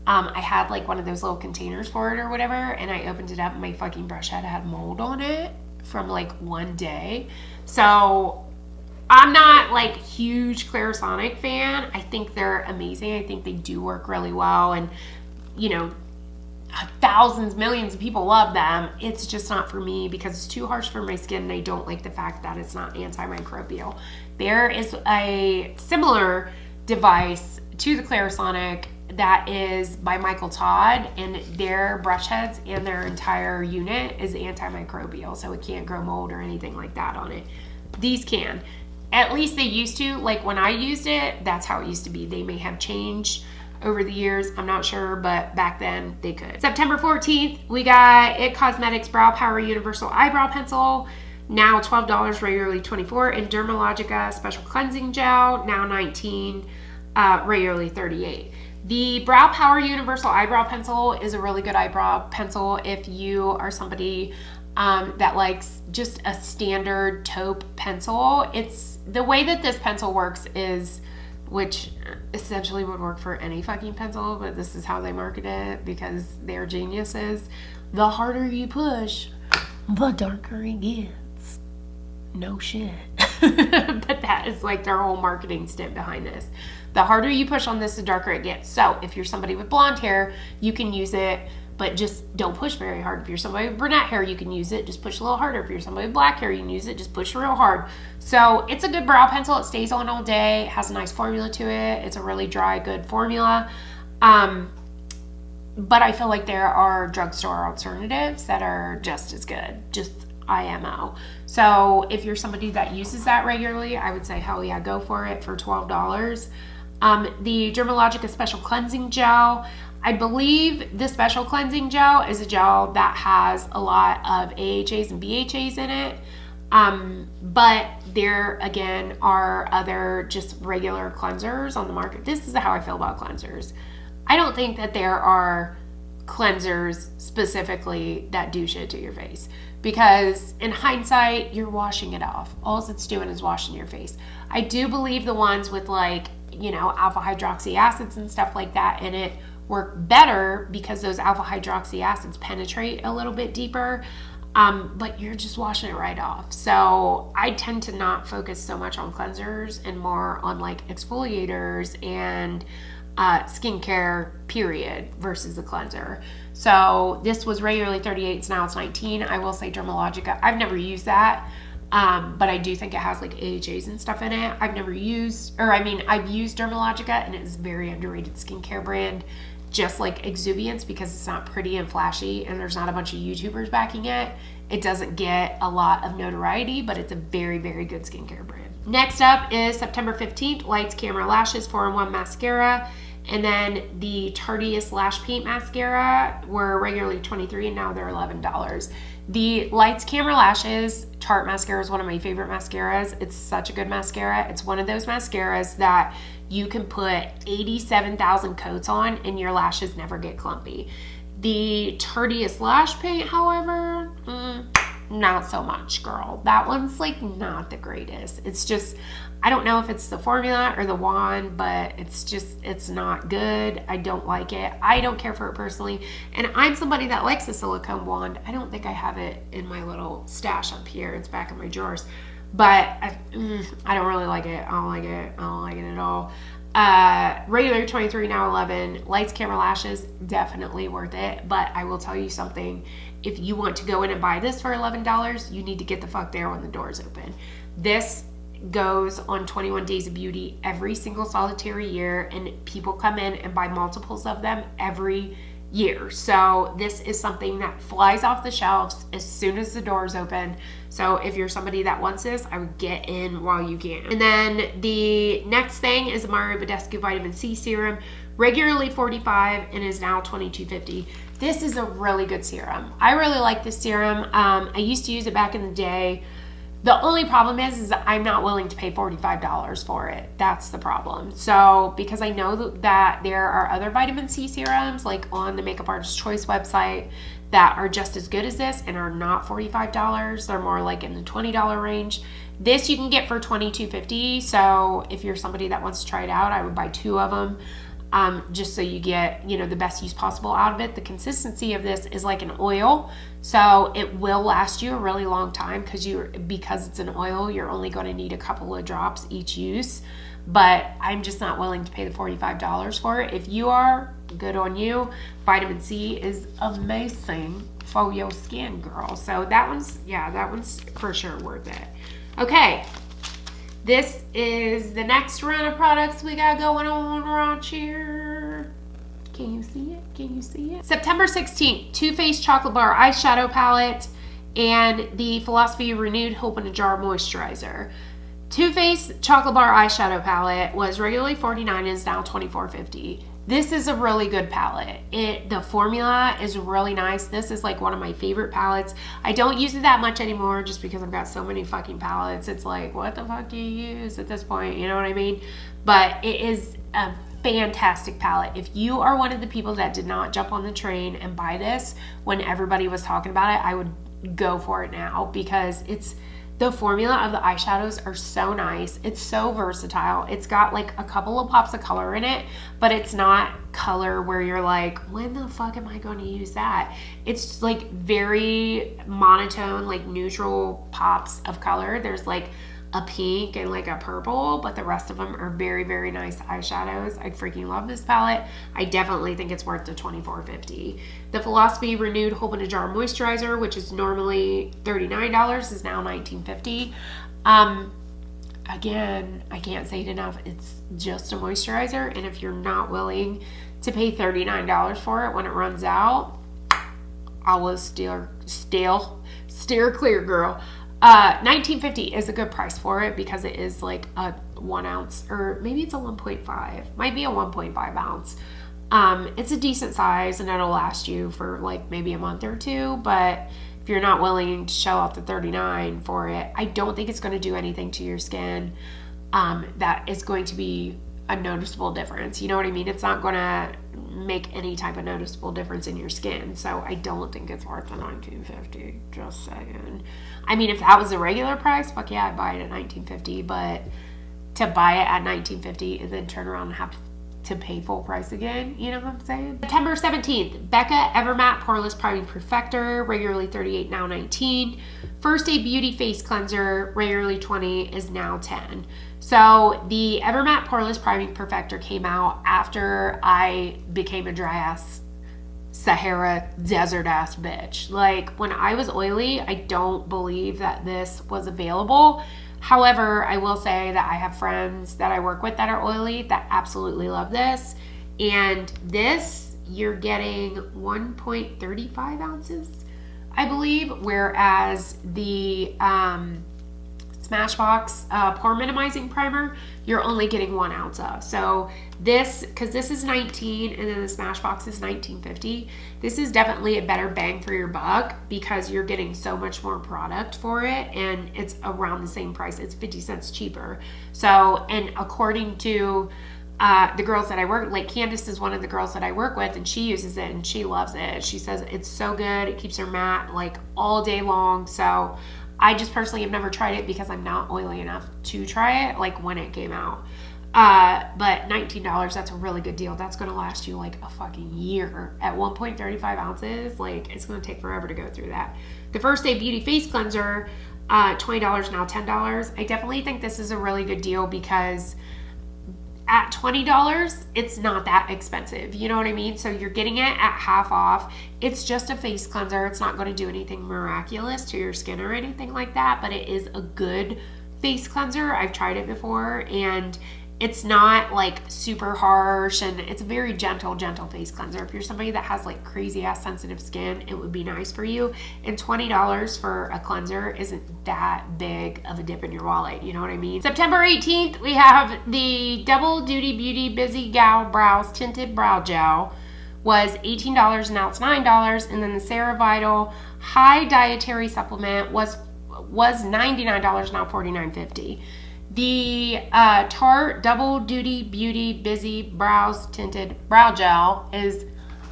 I had like one of those little containers for it or whatever, and I opened it up and my fucking brush head had mold on it from like one day. So I'm not like huge Clarisonic fan. I think they're amazing. I think they do work really well, and you know, thousands, millions of people love them. It's just not for me because it's too harsh for my skin, and I don't like the fact that it's not antimicrobial. There is a similar device to the Clarisonic that is by Michael Todd, and their brush heads and their entire unit is antimicrobial, so it can't grow mold or anything like that on it. These can. At least they used to. Like when I used it, that's how it used to be. They may have changed over the years, I'm not sure, but back then they could. September 14th, we got IT Cosmetics Brow Power Universal Eyebrow Pencil, now $12, regularly $24, and Dermalogica Special Cleansing Gel, now $19, regularly $38. The Brow Power Universal Eyebrow Pencil is a really good eyebrow pencil if you are somebody that likes just a standard taupe pencil. It's the way that this pencil works is, which essentially would work for any fucking pencil, but this is how they market it because they're geniuses. The harder you push, the darker it gets. No shit. But that is like their whole marketing stint behind this. The harder you push on this, the darker it gets. So if you're somebody with blonde hair, you can use it, but just don't push very hard. If you're somebody with brunette hair, you can use it, just push a little harder. If you're somebody with black hair, you can use it, just push real hard. So it's a good brow pencil. It stays on all day. It has a nice formula to it. It's a really dry, good formula. But I feel like there are drugstore alternatives that are just as good, just IMO. So if you're somebody that uses that regularly, I would say, hell yeah, go for it for $12. The Dermalogica Special Cleansing Gel, I believe the Special Cleansing Gel is a gel that has a lot of AHAs and BHAs in it, but there again are other just regular cleansers on the market. This is how I feel about cleansers. I don't think that there are cleansers specifically that do shit to your face, because in hindsight, you're washing it off. All it's doing is washing your face. I do believe the ones with like you know, alpha hydroxy acids and stuff like that in it work better because those alpha hydroxy acids penetrate a little bit deeper. But you're just washing it right off. So I tend to not focus so much on cleansers and more on like exfoliators and skincare period versus a cleanser. So this was regularly $38, so now it's $19. I will say Dermalogica, I've never used that, but I do think it has like AHAs and stuff in it. I've used Dermalogica, and it is a very underrated skincare brand, just like Exuviance, because it's not pretty and flashy and there's not a bunch of YouTubers backing it. It doesn't get a lot of notoriety, but it's a very, very good skincare brand. Next up is September 15th, Lights Camera Lashes 4-in-1 Mascara. And then the Tarteist Lash Paint Mascara were regularly $23 and now they're $11. The Lights Camera Lashes Tarte Mascara is one of my favorite mascaras. It's such a good mascara. It's one of those mascaras that you can put 87,000 coats on and your lashes never get clumpy. The Tarteist Lash Paint, however, not so much, girl. That one's like not the greatest. It's just, I don't know if it's the formula or the wand, but it's not good. I don't like it. I don't care for it personally. And I'm somebody that likes a silicone wand. I don't think I have it in my little stash up here. It's back in my drawers. But I don't really like it. I don't like it. I don't like it at all. Regular $23, now $11. Lights Camera Lashes, definitely worth it. But I will tell you something. If you want to go in and buy this for $11, you need to get the fuck there when the doors open. This goes on 21 Days of Beauty every single solitary year, and people come in and buy multiples of them every year. So this is something that flies off the shelves as soon as the doors open. So if you're somebody that wants this, I would get in while you can. And then the next thing is Mario Badescu Vitamin C Serum, regularly $45 and is now $22.50. This is a really good serum. I really like this serum. I used to use it back in the day. The only problem is that I'm not willing to pay $45 for it. That's the problem. So because I know that there are other vitamin C serums like on the Makeup Artist Choice website that are just as good as this and are not $45. They're more like in the $20 range. This you can get for $22.50. So if you're somebody that wants to try it out, I would buy 2 of them. Just so you get, you know, the best use possible out of it. The consistency of this is like an oil, so it will last you a really long time because it's an oil. You're only going to need a couple of drops each use, but I'm just not willing to pay the $45 for it. If you are, good on you. Vitamin C is amazing for your skin, girl. So that one's for sure worth it. Okay. This is the next run of products we got going on right here. Can you see it? Can you see it? September 16th, Too Faced Chocolate Bar Eyeshadow Palette and the Philosophy Renewed Hope in a Jar Moisturizer. Too Faced Chocolate Bar Eyeshadow Palette was regularly $49 and is now $24.50. This is a really good palette. The formula is really nice. This is like one of my favorite palettes. I don't use it that much anymore just because I've got so many fucking palettes. It's like, what the fuck do you use at this point? You know what I mean? But it is a fantastic palette. If you are one of the people that did not jump on the train and buy this when everybody was talking about it, I would go for it now because the formula of the eyeshadows are so nice. It's so versatile. It's got like a couple of pops of color in it, but it's not color where you're like, when the fuck am I going to use that? It's like very monotone, like neutral pops of color. There's like a pink and like a purple, but the rest of them are very, very nice eyeshadows. I freaking love this palette. I definitely think it's worth the $24.50. The Philosophy Renewed Hope in a Jar Moisturizer, which is normally $39, is now $19.50. Again, I can't say it enough. It's just a moisturizer, and if you're not willing to pay $39 for it when it runs out, I will steer clear, girl. $19.50 is a good price for it because it is like a 1 ounce, or maybe it's a 1.5, might be a 1.5 ounce. It's a decent size and it'll last you for like maybe a month or 2, but if you're not willing to shell out the $39 for it, I don't think it's going to do anything to your skin that is going to be a noticeable difference. You know what I mean? It's not going to make any type of noticeable difference in your skin. So I don't think it's worth the $19.50. Just saying. I mean, if that was the regular price, fuck yeah, I'd buy it at $19.50. But to buy it at $19.50 and then turn around and have to pay full price again. You know what I'm saying? September 17th, Becca Evermatte Poreless Priming Perfector, regularly $38, now $19. First Day Beauty Face Cleanser, regularly $20, is now $10. So the Evermatte Poreless Priming Perfector came out after I became a dry ass Sahara desert ass bitch. Like, when I was oily, I don't believe that this was available. However, I will say that I have friends that I work with that are oily that absolutely love this. And this, you're getting 1.35 ounces, I believe, whereas the Smashbox Pore Minimizing Primer, you're only getting 1 ounce of. So this, because this is $19 and then the Smashbox is $19.50, this is definitely a better bang for your buck because you're getting so much more product for it and it's around the same price. It's 50 cents cheaper. So, and according to the girls that I work, like Candace is one of the girls that I work with, and she uses it and she loves it. She says it's so good. It keeps her matte like all day long. So I just personally have never tried it because I'm not oily enough to try it like when it came out. But $19, that's a really good deal. That's going to last you like a fucking year at 1.35 ounces. Like, it's going to take forever to go through that. The First Day Beauty Face Cleanser, $20, now $10. I definitely think this is a really good deal because at $20, it's not that expensive. You know what I mean? So you're getting it at half off. It's just a face cleanser. It's not going to do anything miraculous to your skin or anything like that, but it is a good face cleanser. I've tried it before, and it's not like super harsh, and it's a very gentle face cleanser. If you're somebody that has like crazy ass sensitive skin, it would be nice for you. And $20 for a cleanser isn't that big of a dip in your wallet. You know what I mean? September 18th, we have the Double Duty Beauty Busy Gal Brows Tinted Brow Gel. Was $18 and now it's $9. And then the CeraVital High Dietary Supplement was $99, now $49.50. The Tarte Double Duty Beauty Busy Brows Tinted Brow Gel is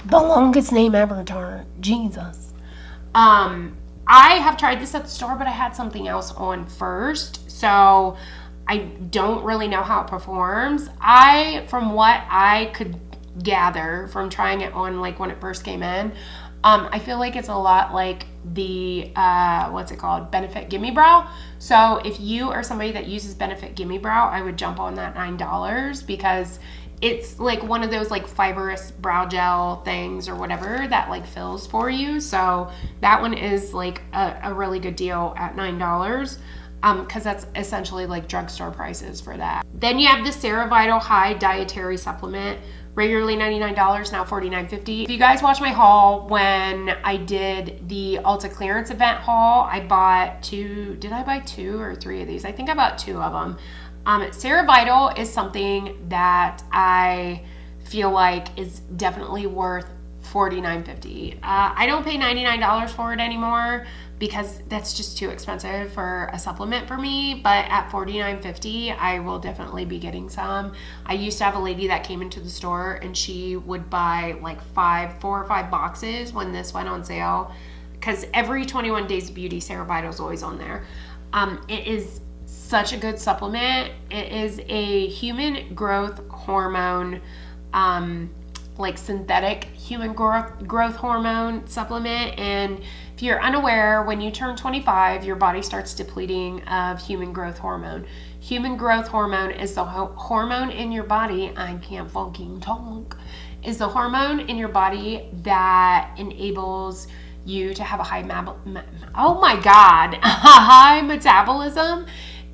the longest name ever, Tarte. Jesus. I have tried this at the store, but I had something else on first, so I don't really know how it performs. From what I could gather from trying it on like when it first came in, I feel like it's a lot like the what's it called, Benefit Gimme Brow. So if you are somebody that uses Benefit Gimme Brow, I would jump on that $9 because it's like one of those like fibrous brow gel things or whatever that like fills for you. So that one is like a really good deal at $9. Because that's essentially like drugstore prices for that. Then you have the CeraVital High Dietary Supplement, regularly $99, now $49.50. If you guys watch my haul when I did the Ulta clearance event haul, I bought did I buy 2 or 3 of these? I think I bought 2 of them. CeraVital is something that I feel like is definitely worth $49.50. I don't pay $99 for it anymore because that's just too expensive for a supplement for me, but at $49.50 I will definitely be getting some. I used to have a lady that came into the store and she would buy like 4 or 5 boxes when this went on sale, because every 21 Days of Beauty CeraVital is always on there. It is such a good supplement. It is a human growth hormone, like synthetic human growth hormone supplement. And if you're unaware, when you turn 25, your body starts depleting of human growth hormone. Human growth hormone is the hormone in your body, I can't fucking talk, is the hormone in your body that enables you to have a high metabolism.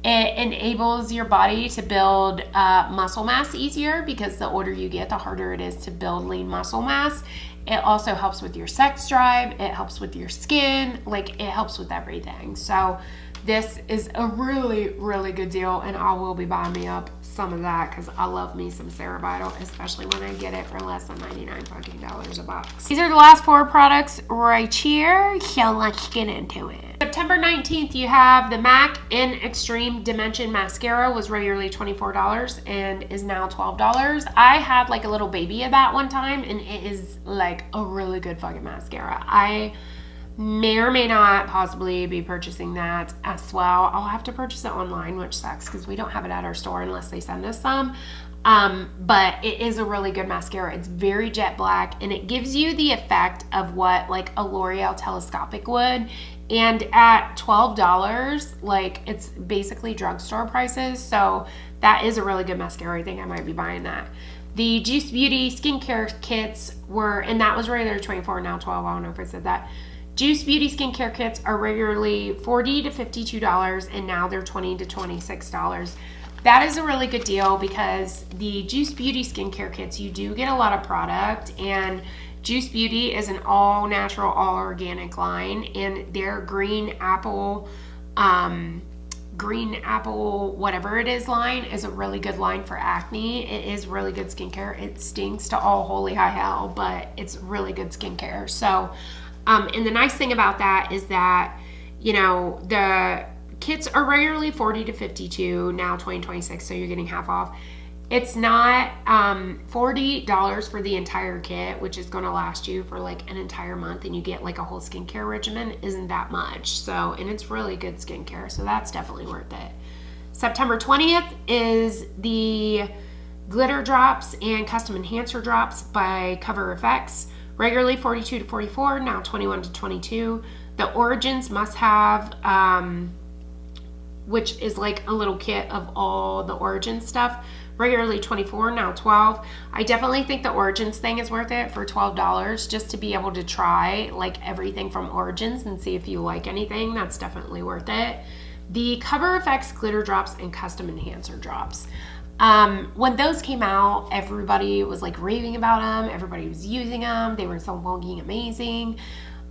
It enables your body to build muscle mass easier, because the older you get, the harder it is to build lean muscle mass. It also helps with your sex drive. It helps with your skin. Like, it helps with everything. So this is a really, really good deal, and I will be buying me up some of that because I love me some CeraVital, especially when I get it for less than $99 fucking dollars a box. These are the last 4 products right here, so let's get into it. September 19th, you have the MAC in Extreme Dimension Mascara, was regularly $24 and is now $12. I had like a little baby of that one time, and it is like a really good fucking mascara. I May or may not possibly be purchasing that as well. I'll have to purchase it online, which sucks because we don't have it at our store unless they send us some. But it is a really good mascara. It's very jet black, and it gives you the effect of what like a L'Oreal telescopic would. And at $12, like, it's basically drugstore prices. So that is a really good mascara. I think I might be buying that. The Juice Beauty skincare kits were, and that was regular $24, now $12. I don't know if I said that. Juice Beauty skincare kits are regularly $40 to $52, and now they're $20 to $26. That is a really good deal because the Juice Beauty skincare kits, you do get a lot of product, and Juice Beauty is an all natural, all organic line, and their green apple, whatever it is line is a really good line for acne. It is really good skincare. It stinks to all holy high hell, but it's really good skincare. So, and the nice thing about that is that, you know, the kits are regularly $40 to $52, now $20 to $26, so you're getting half off. It's not $40 for the entire kit, which is going to last you for like an entire month, and you get like a whole skincare regimen. Isn't that much? So, and it's really good skincare, so that's definitely worth it. September 20th is the glitter drops and custom enhancer drops by Cover FX. Regularly $42 to $44, now $21 to $22. The Origins Must Have, which is like a little kit of all the Origins stuff, regularly $24, now $12. I definitely think the Origins thing is worth it for $12, just to be able to try like everything from Origins and see if you like anything. That's definitely worth it. The Cover FX glitter drops and custom enhancer drops. When those came out, everybody was like raving about them. Everybody was using them. They were so fucking amazing.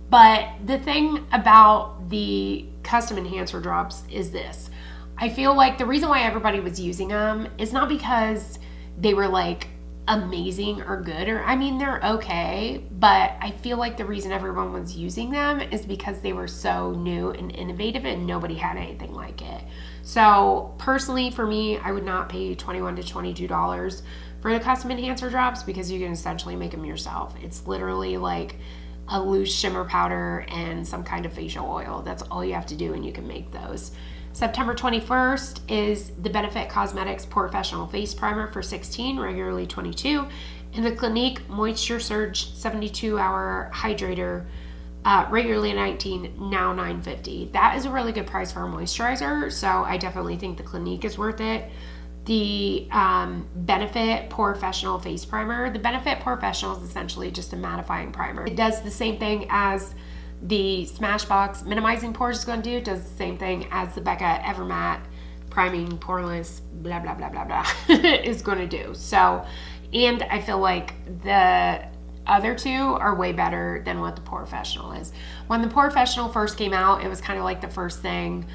But the thing about the custom enhancer drops is this. I feel like the reason why everybody was using them is not because they were like amazing or good, or I mean, they're okay, but I feel like the reason everyone was using them is because they were so new and innovative and nobody had anything like it. So personally, for me, I would not pay $21 to $22 for the custom enhancer drops because you can essentially make them yourself. It's literally like a loose shimmer powder and some kind of facial oil. That's all you have to do, and you can make those. September 21st is the Benefit Cosmetics Professional Face Primer for $16, regularly $22, and the Clinique Moisture Surge 72-Hour Hydrator, regularly $19, now $9.50. That is a really good price for a moisturizer, so I definitely think the Clinique is worth it. The Benefit Professional Face Primer. The Benefit Professional is essentially just a mattifying primer. It does the same thing as the Smashbox Minimizing Pores is going to do. It does the same thing as the Becca Evermatte Priming Poreless blah blah blah blah blah is going to do. So, and I feel like the other two are way better than what the Professional is. When the Professional first came out, it was kind of like the first thing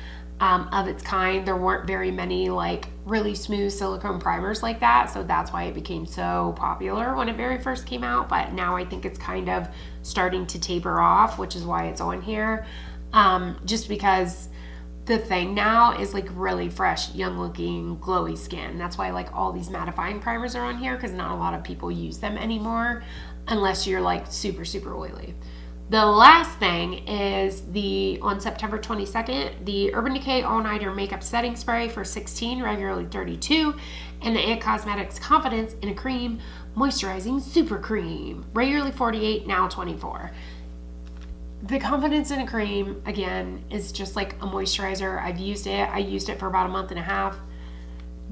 of its kind. There weren't very many like really smooth silicone primers like that, so that's why it became so popular when it very first came out. But now I think it's kind of starting to taper off, which is why it's on here, just because the thing now is like really fresh, young looking, glowy skin. That's why like all these mattifying primers are on here, because not a lot of people use them anymore unless you're like super oily. The last thing is on September 22nd, the Urban Decay All Nighter Makeup Setting Spray for $16, regularly $32, and the IT Cosmetics Confidence in a Cream Moisturizing Super Cream, regularly $48, now $24. The Confidence in a Cream, again, is just like a moisturizer. I've used it. I used it for about a month and a half.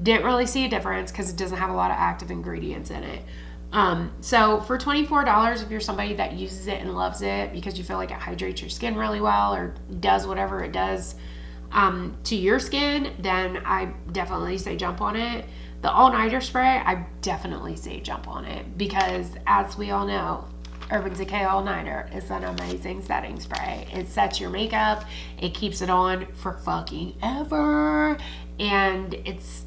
Didn't really see a difference because it doesn't have a lot of active ingredients in it. So for $24, if you're somebody that uses it and loves it because you feel like it hydrates your skin really well or does whatever it does to your skin, then I definitely say jump on it. The all-nighter spray, I definitely say jump on it because, as we all know, Urban Decay All-Nighter is an amazing setting spray. It sets your makeup, it keeps it on for fucking ever, and it's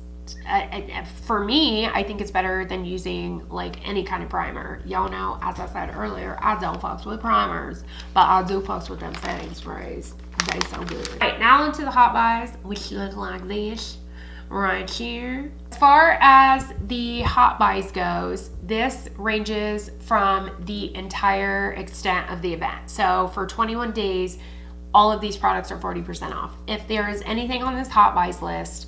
for me, I think it's better than using like any kind of primer. Y'all know, as I said earlier, I don't fucks with primers, but I do fucks with them setting sprays. They so good. All right, now into the hot buys, which look like this right here. As far as the hot buys goes, this ranges from the entire extent of the event. So for 21 days, all of these products are 40% off. If there is anything on this Hot Buys list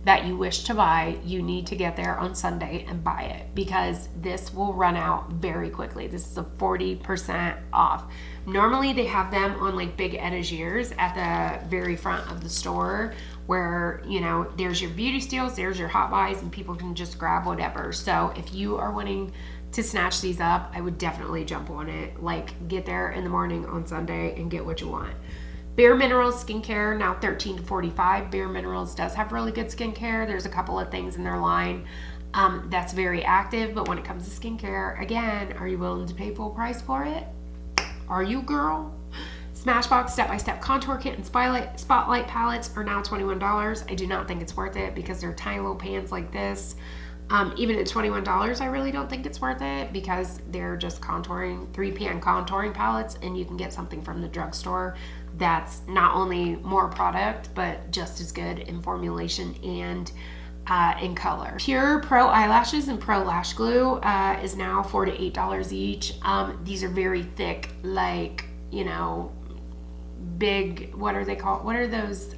that you wish to buy, you need to get there on Sunday and buy it, because this will run out very quickly. This is a 40% off. Normally they have them on like big etageres at the very front of the store, where, you know, there's your beauty steals, there's your Hot Buys, and people can just grab whatever. So if you are wanting to snatch these up, I would definitely jump on it. Like, get there in the morning on Sunday and get what you want. Bare Minerals skincare, now $13 to $45. Bare Minerals does have really good skincare. There's a couple of things in their line that's very active, but when it comes to skincare, again, are you willing to pay full price for it? Are you, girl? Smashbox Step-by-Step Contour Kit and Spotlight palettes are now $21. I do not think it's worth it, because they're tiny little pans like this. Even at $21, I really don't think it's worth it, because they're just contouring, 3-pan contouring palettes, and you can get something from the drugstore that's not only more product, but just as good in formulation and in color. Pure Pro Eyelashes and Pro Lash Glue is now $4 to $8 each. These are very thick, like, you know, big, what are they called? What are those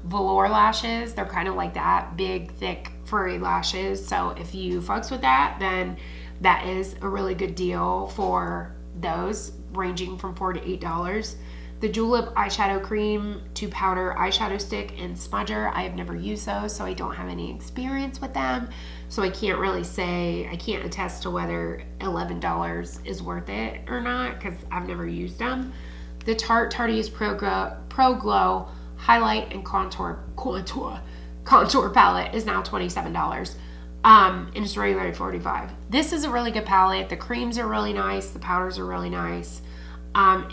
velour lashes? They're kind of like that, big, thick, furry lashes. So if you fucks with that, then that is a really good deal for those, ranging from $4 to $8. The Julep eyeshadow cream to powder eyeshadow stick and smudger, I have never used those, so I don't have any experience with them. So I can't really say, I can't attest to whether $11 is worth it or not, because I've never used them. The Tarte's Pro Glow Highlight and Contour palette is now $27. And it's regularly $45. This is a really good palette. The creams are really nice. The powders are really nice.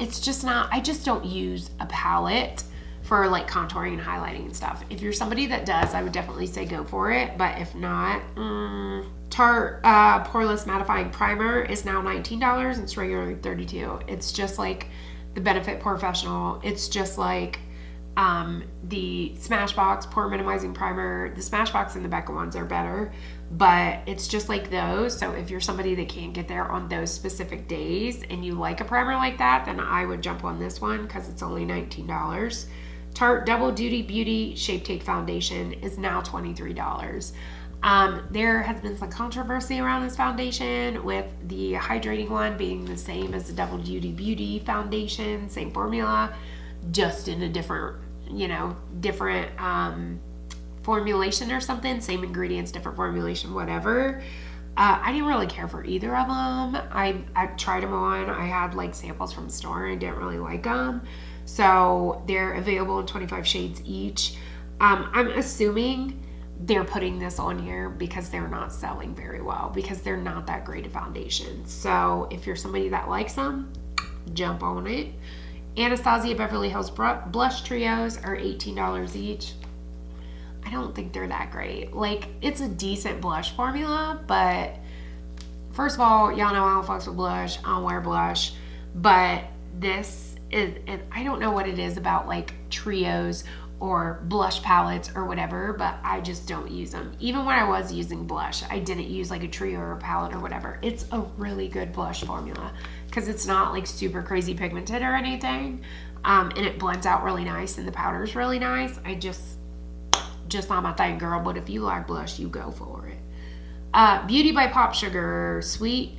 It's just not, I just don't use a palette for like contouring and highlighting and stuff. If you're somebody that does, I would definitely say go for it. But if not, Tarte Poreless Mattifying Primer is now $19 and it's regularly $32. It's just like the Benefit Professional. It's just like the Smashbox Pore Minimizing Primer. The Smashbox and the Becca ones are better, but it's just like those. So if you're somebody that can't get there on those specific days and you like a primer like that, then I would jump on this one, because it's only $19. Tarte Double Duty Beauty Shape Tape Foundation is now $23. There has been some controversy around this foundation, with the hydrating one being the same as the Double Duty Beauty Foundation, same formula, just in a different, you know, different formulation or something, same ingredients, different formulation, whatever. I didn't really care for either of them. I tried them on. I had like samples from the store and I didn't really like them. So they're available in 25 shades each. I'm assuming they're putting this on here because they're not selling very well, because they're not that great a foundation. So if you're somebody that likes them, jump on it. Anastasia Beverly Hills Blush Trios are $18 each. I don't think they're that great. Like, it's a decent blush formula, but first of all, y'all know I don't fucks with blush. I don't wear blush. But this is, I don't know what it is about like trios or blush palettes or whatever, but I just don't use them. Even when I was using blush, I didn't use like a trio or a palette or whatever. It's a really good blush formula, because it's not like super crazy pigmented or anything, and it blends out really nice, and the powder is really nice. I just not my thing, girl. But if you like blush, you go for it. Beauty by Pop Sugar Sweet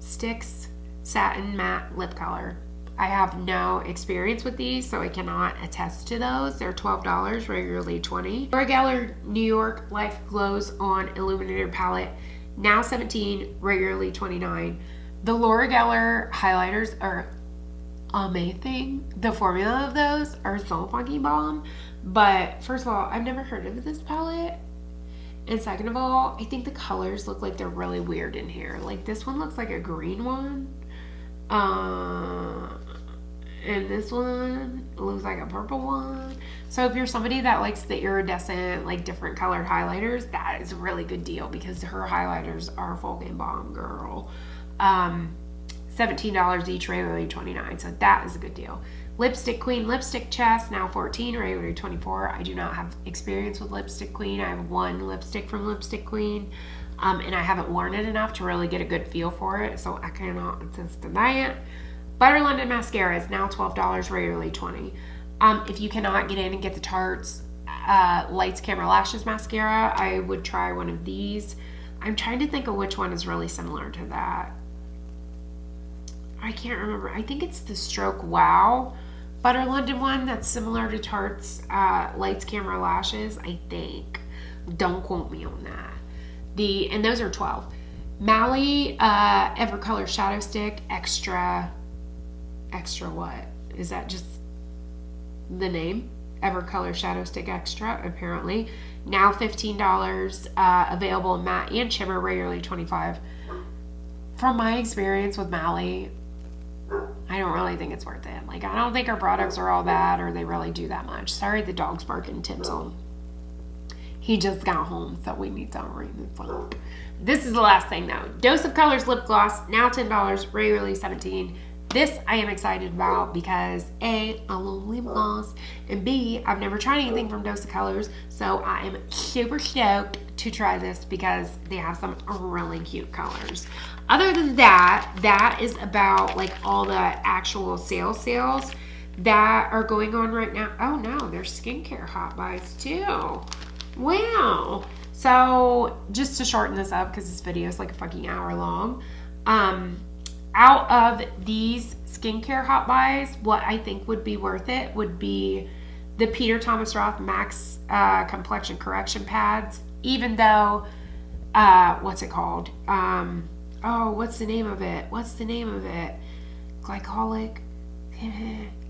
Sticks Satin Matte Lip Color. I have no experience with these, so I cannot attest to those. They're $12, regularly $20. Laura Geller New York Life Glows On Illuminator Palette, now $17, regularly $29. The Laura Geller highlighters are amazing. The formula of those are so fucking bomb. But first of all, I've never heard of this palette. And second of all, I think the colors look like they're really weird in here. Like, this one looks like a green one. And this one looks like a purple one. So if you're somebody that likes the iridescent, like different colored highlighters, that is a really good deal, because her highlighters are fucking bomb, girl. $17 each, regularly $29, so that is a good deal. Lipstick Queen Lipstick Chest, now $14, regularly $24. I do not have experience with Lipstick Queen. I have one lipstick from Lipstick Queen, and I haven't worn it enough to really get a good feel for it, so I cannot attest to that. Butter London Mascara is now $12, regularly $20. If you cannot get in and get the Tarte's Lights Camera Lashes Mascara, I would try one of these. I'm trying to think of which one is really similar to that. I can't remember. I think it's the Stroke Wow Butter London one that's similar to Tarte's Lights Camera Lashes, I think. Don't quote me on that. And those are $12. Mally Evercolor Shadow Stick Extra what? Is that just the name? Evercolor Shadow Stick Extra, apparently. Now $15, available in matte and shimmer, regularly $25. From my experience with Mally, I don't really think it's worth it. Like, I don't think our products are all that, or they really do that much. Sorry, the dog's barking. Tinsel. He just got home, so we need to read this one. This is the last thing, though. Dose of Colors Lip Gloss, now $10, regularly $17. This I am excited about because A, I love lip gloss, and B, I've never tried anything from Dose of Colors, so I am super stoked to try this because they have some really cute colors. Other than that, that is about like all the actual sales that are going on right now. Oh no, there's skincare hot buys too. Wow. So just to shorten this up, because this video is like a fucking hour long, out of these skincare hot buys, what I think would be worth it would be the Peter Thomas Roth Max Complexion Correction Pads, even though, what's it called? Oh, what's the name of it? Glycolic.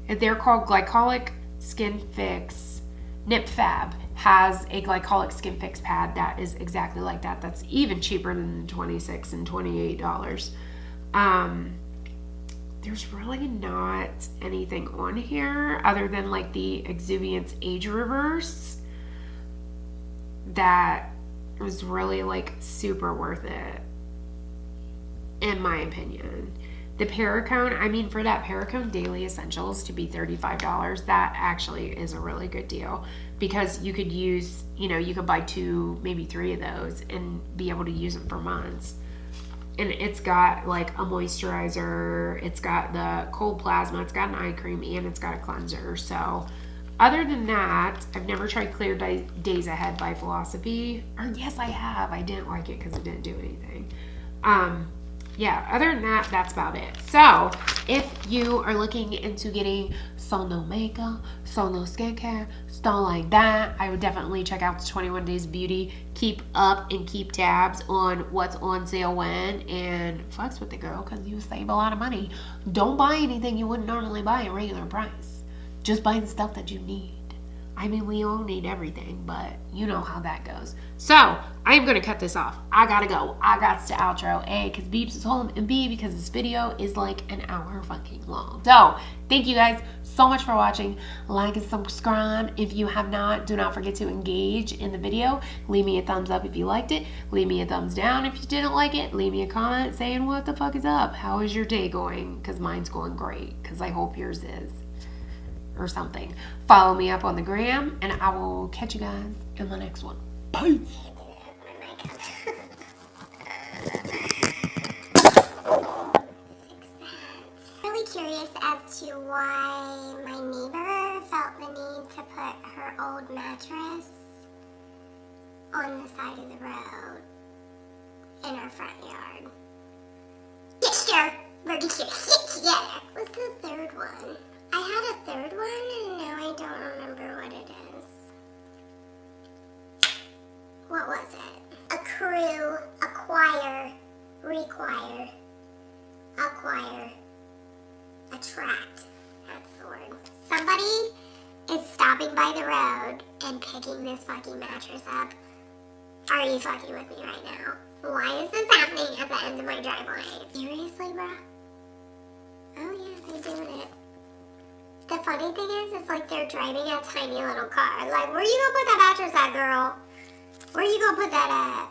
They're called Glycolic Skin Fix. Nip Fab has a Glycolic Skin Fix pad that is exactly like that. That's even cheaper than $26 and $28. There's really not anything on here other than like the Exuviance Age Reverse that was really like super worth it, in my opinion. The Perricone, I mean, for that Perricone Daily Essentials to be $35, that actually is a really good deal, because you could use, you could buy 2, maybe 3 of those and be able to use them for months. And it's got like a moisturizer, it's got the cold plasma, it's got an eye cream, and it's got a cleanser. So other than that, I've never tried Clear Days Ahead by Philosophy. Or yes, I have. I didn't like it because it didn't do anything. Yeah, other than that, that's about it. So if you are looking into getting no makeup, no skincare, stuff like that, I would definitely check out the 21 Days Beauty. Keep up and keep tabs on what's on sale when, and flex with the girl, because you save a lot of money. Don't buy anything you wouldn't normally buy at regular price. Just buy the stuff that you need. I mean, we all need everything, but you know how that goes. So, I am going to cut this off. I gotta go. I got to outro. A, because Beeps is home, and B, because this video is like an hour fucking long. So, thank you guys so much for watching. Like and subscribe if you have not. Do not forget to engage in the video. Leave me a thumbs up if you liked it. Leave me a thumbs down if you didn't like it. Leave me a comment saying what the fuck is up. How is your day going? Because mine's going great. Because I hope yours is. Or something. Follow me up on the gram, and I will catch you guys in the next one. Peace. Really curious as to why my neighbor felt the need to put her old mattress on the side of the road in our front yard. Sister, we're just gonna sit together. What's the third one? I had a third one, and now I don't remember what it is. What was it? Accrue, acquire, require, acquire, attract. That's the word. Somebody is stopping by the road and picking this fucking mattress up. Are you fucking with me right now? Why is this happening at the end of my driveway? Seriously, bruh? Oh yeah, they're doing it. The funny thing is, it's like they're driving a tiny little car. Like, where you gonna put that mattress at, girl? Where you gonna put that at?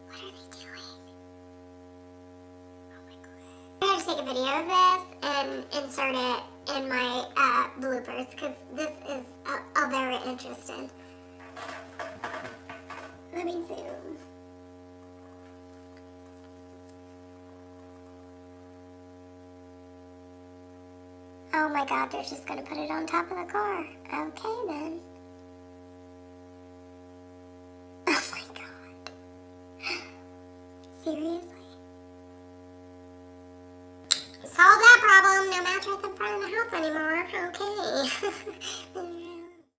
What are they doing? Oh my god. I gotta take a video of this. and insert it in my bloopers because this is very interesting. Let me zoom. Oh my god, they're just gonna put it on top of the car. Okay then. Oh my god. Seriously? Solve that problem. No mattress in front of the house anymore. Okay.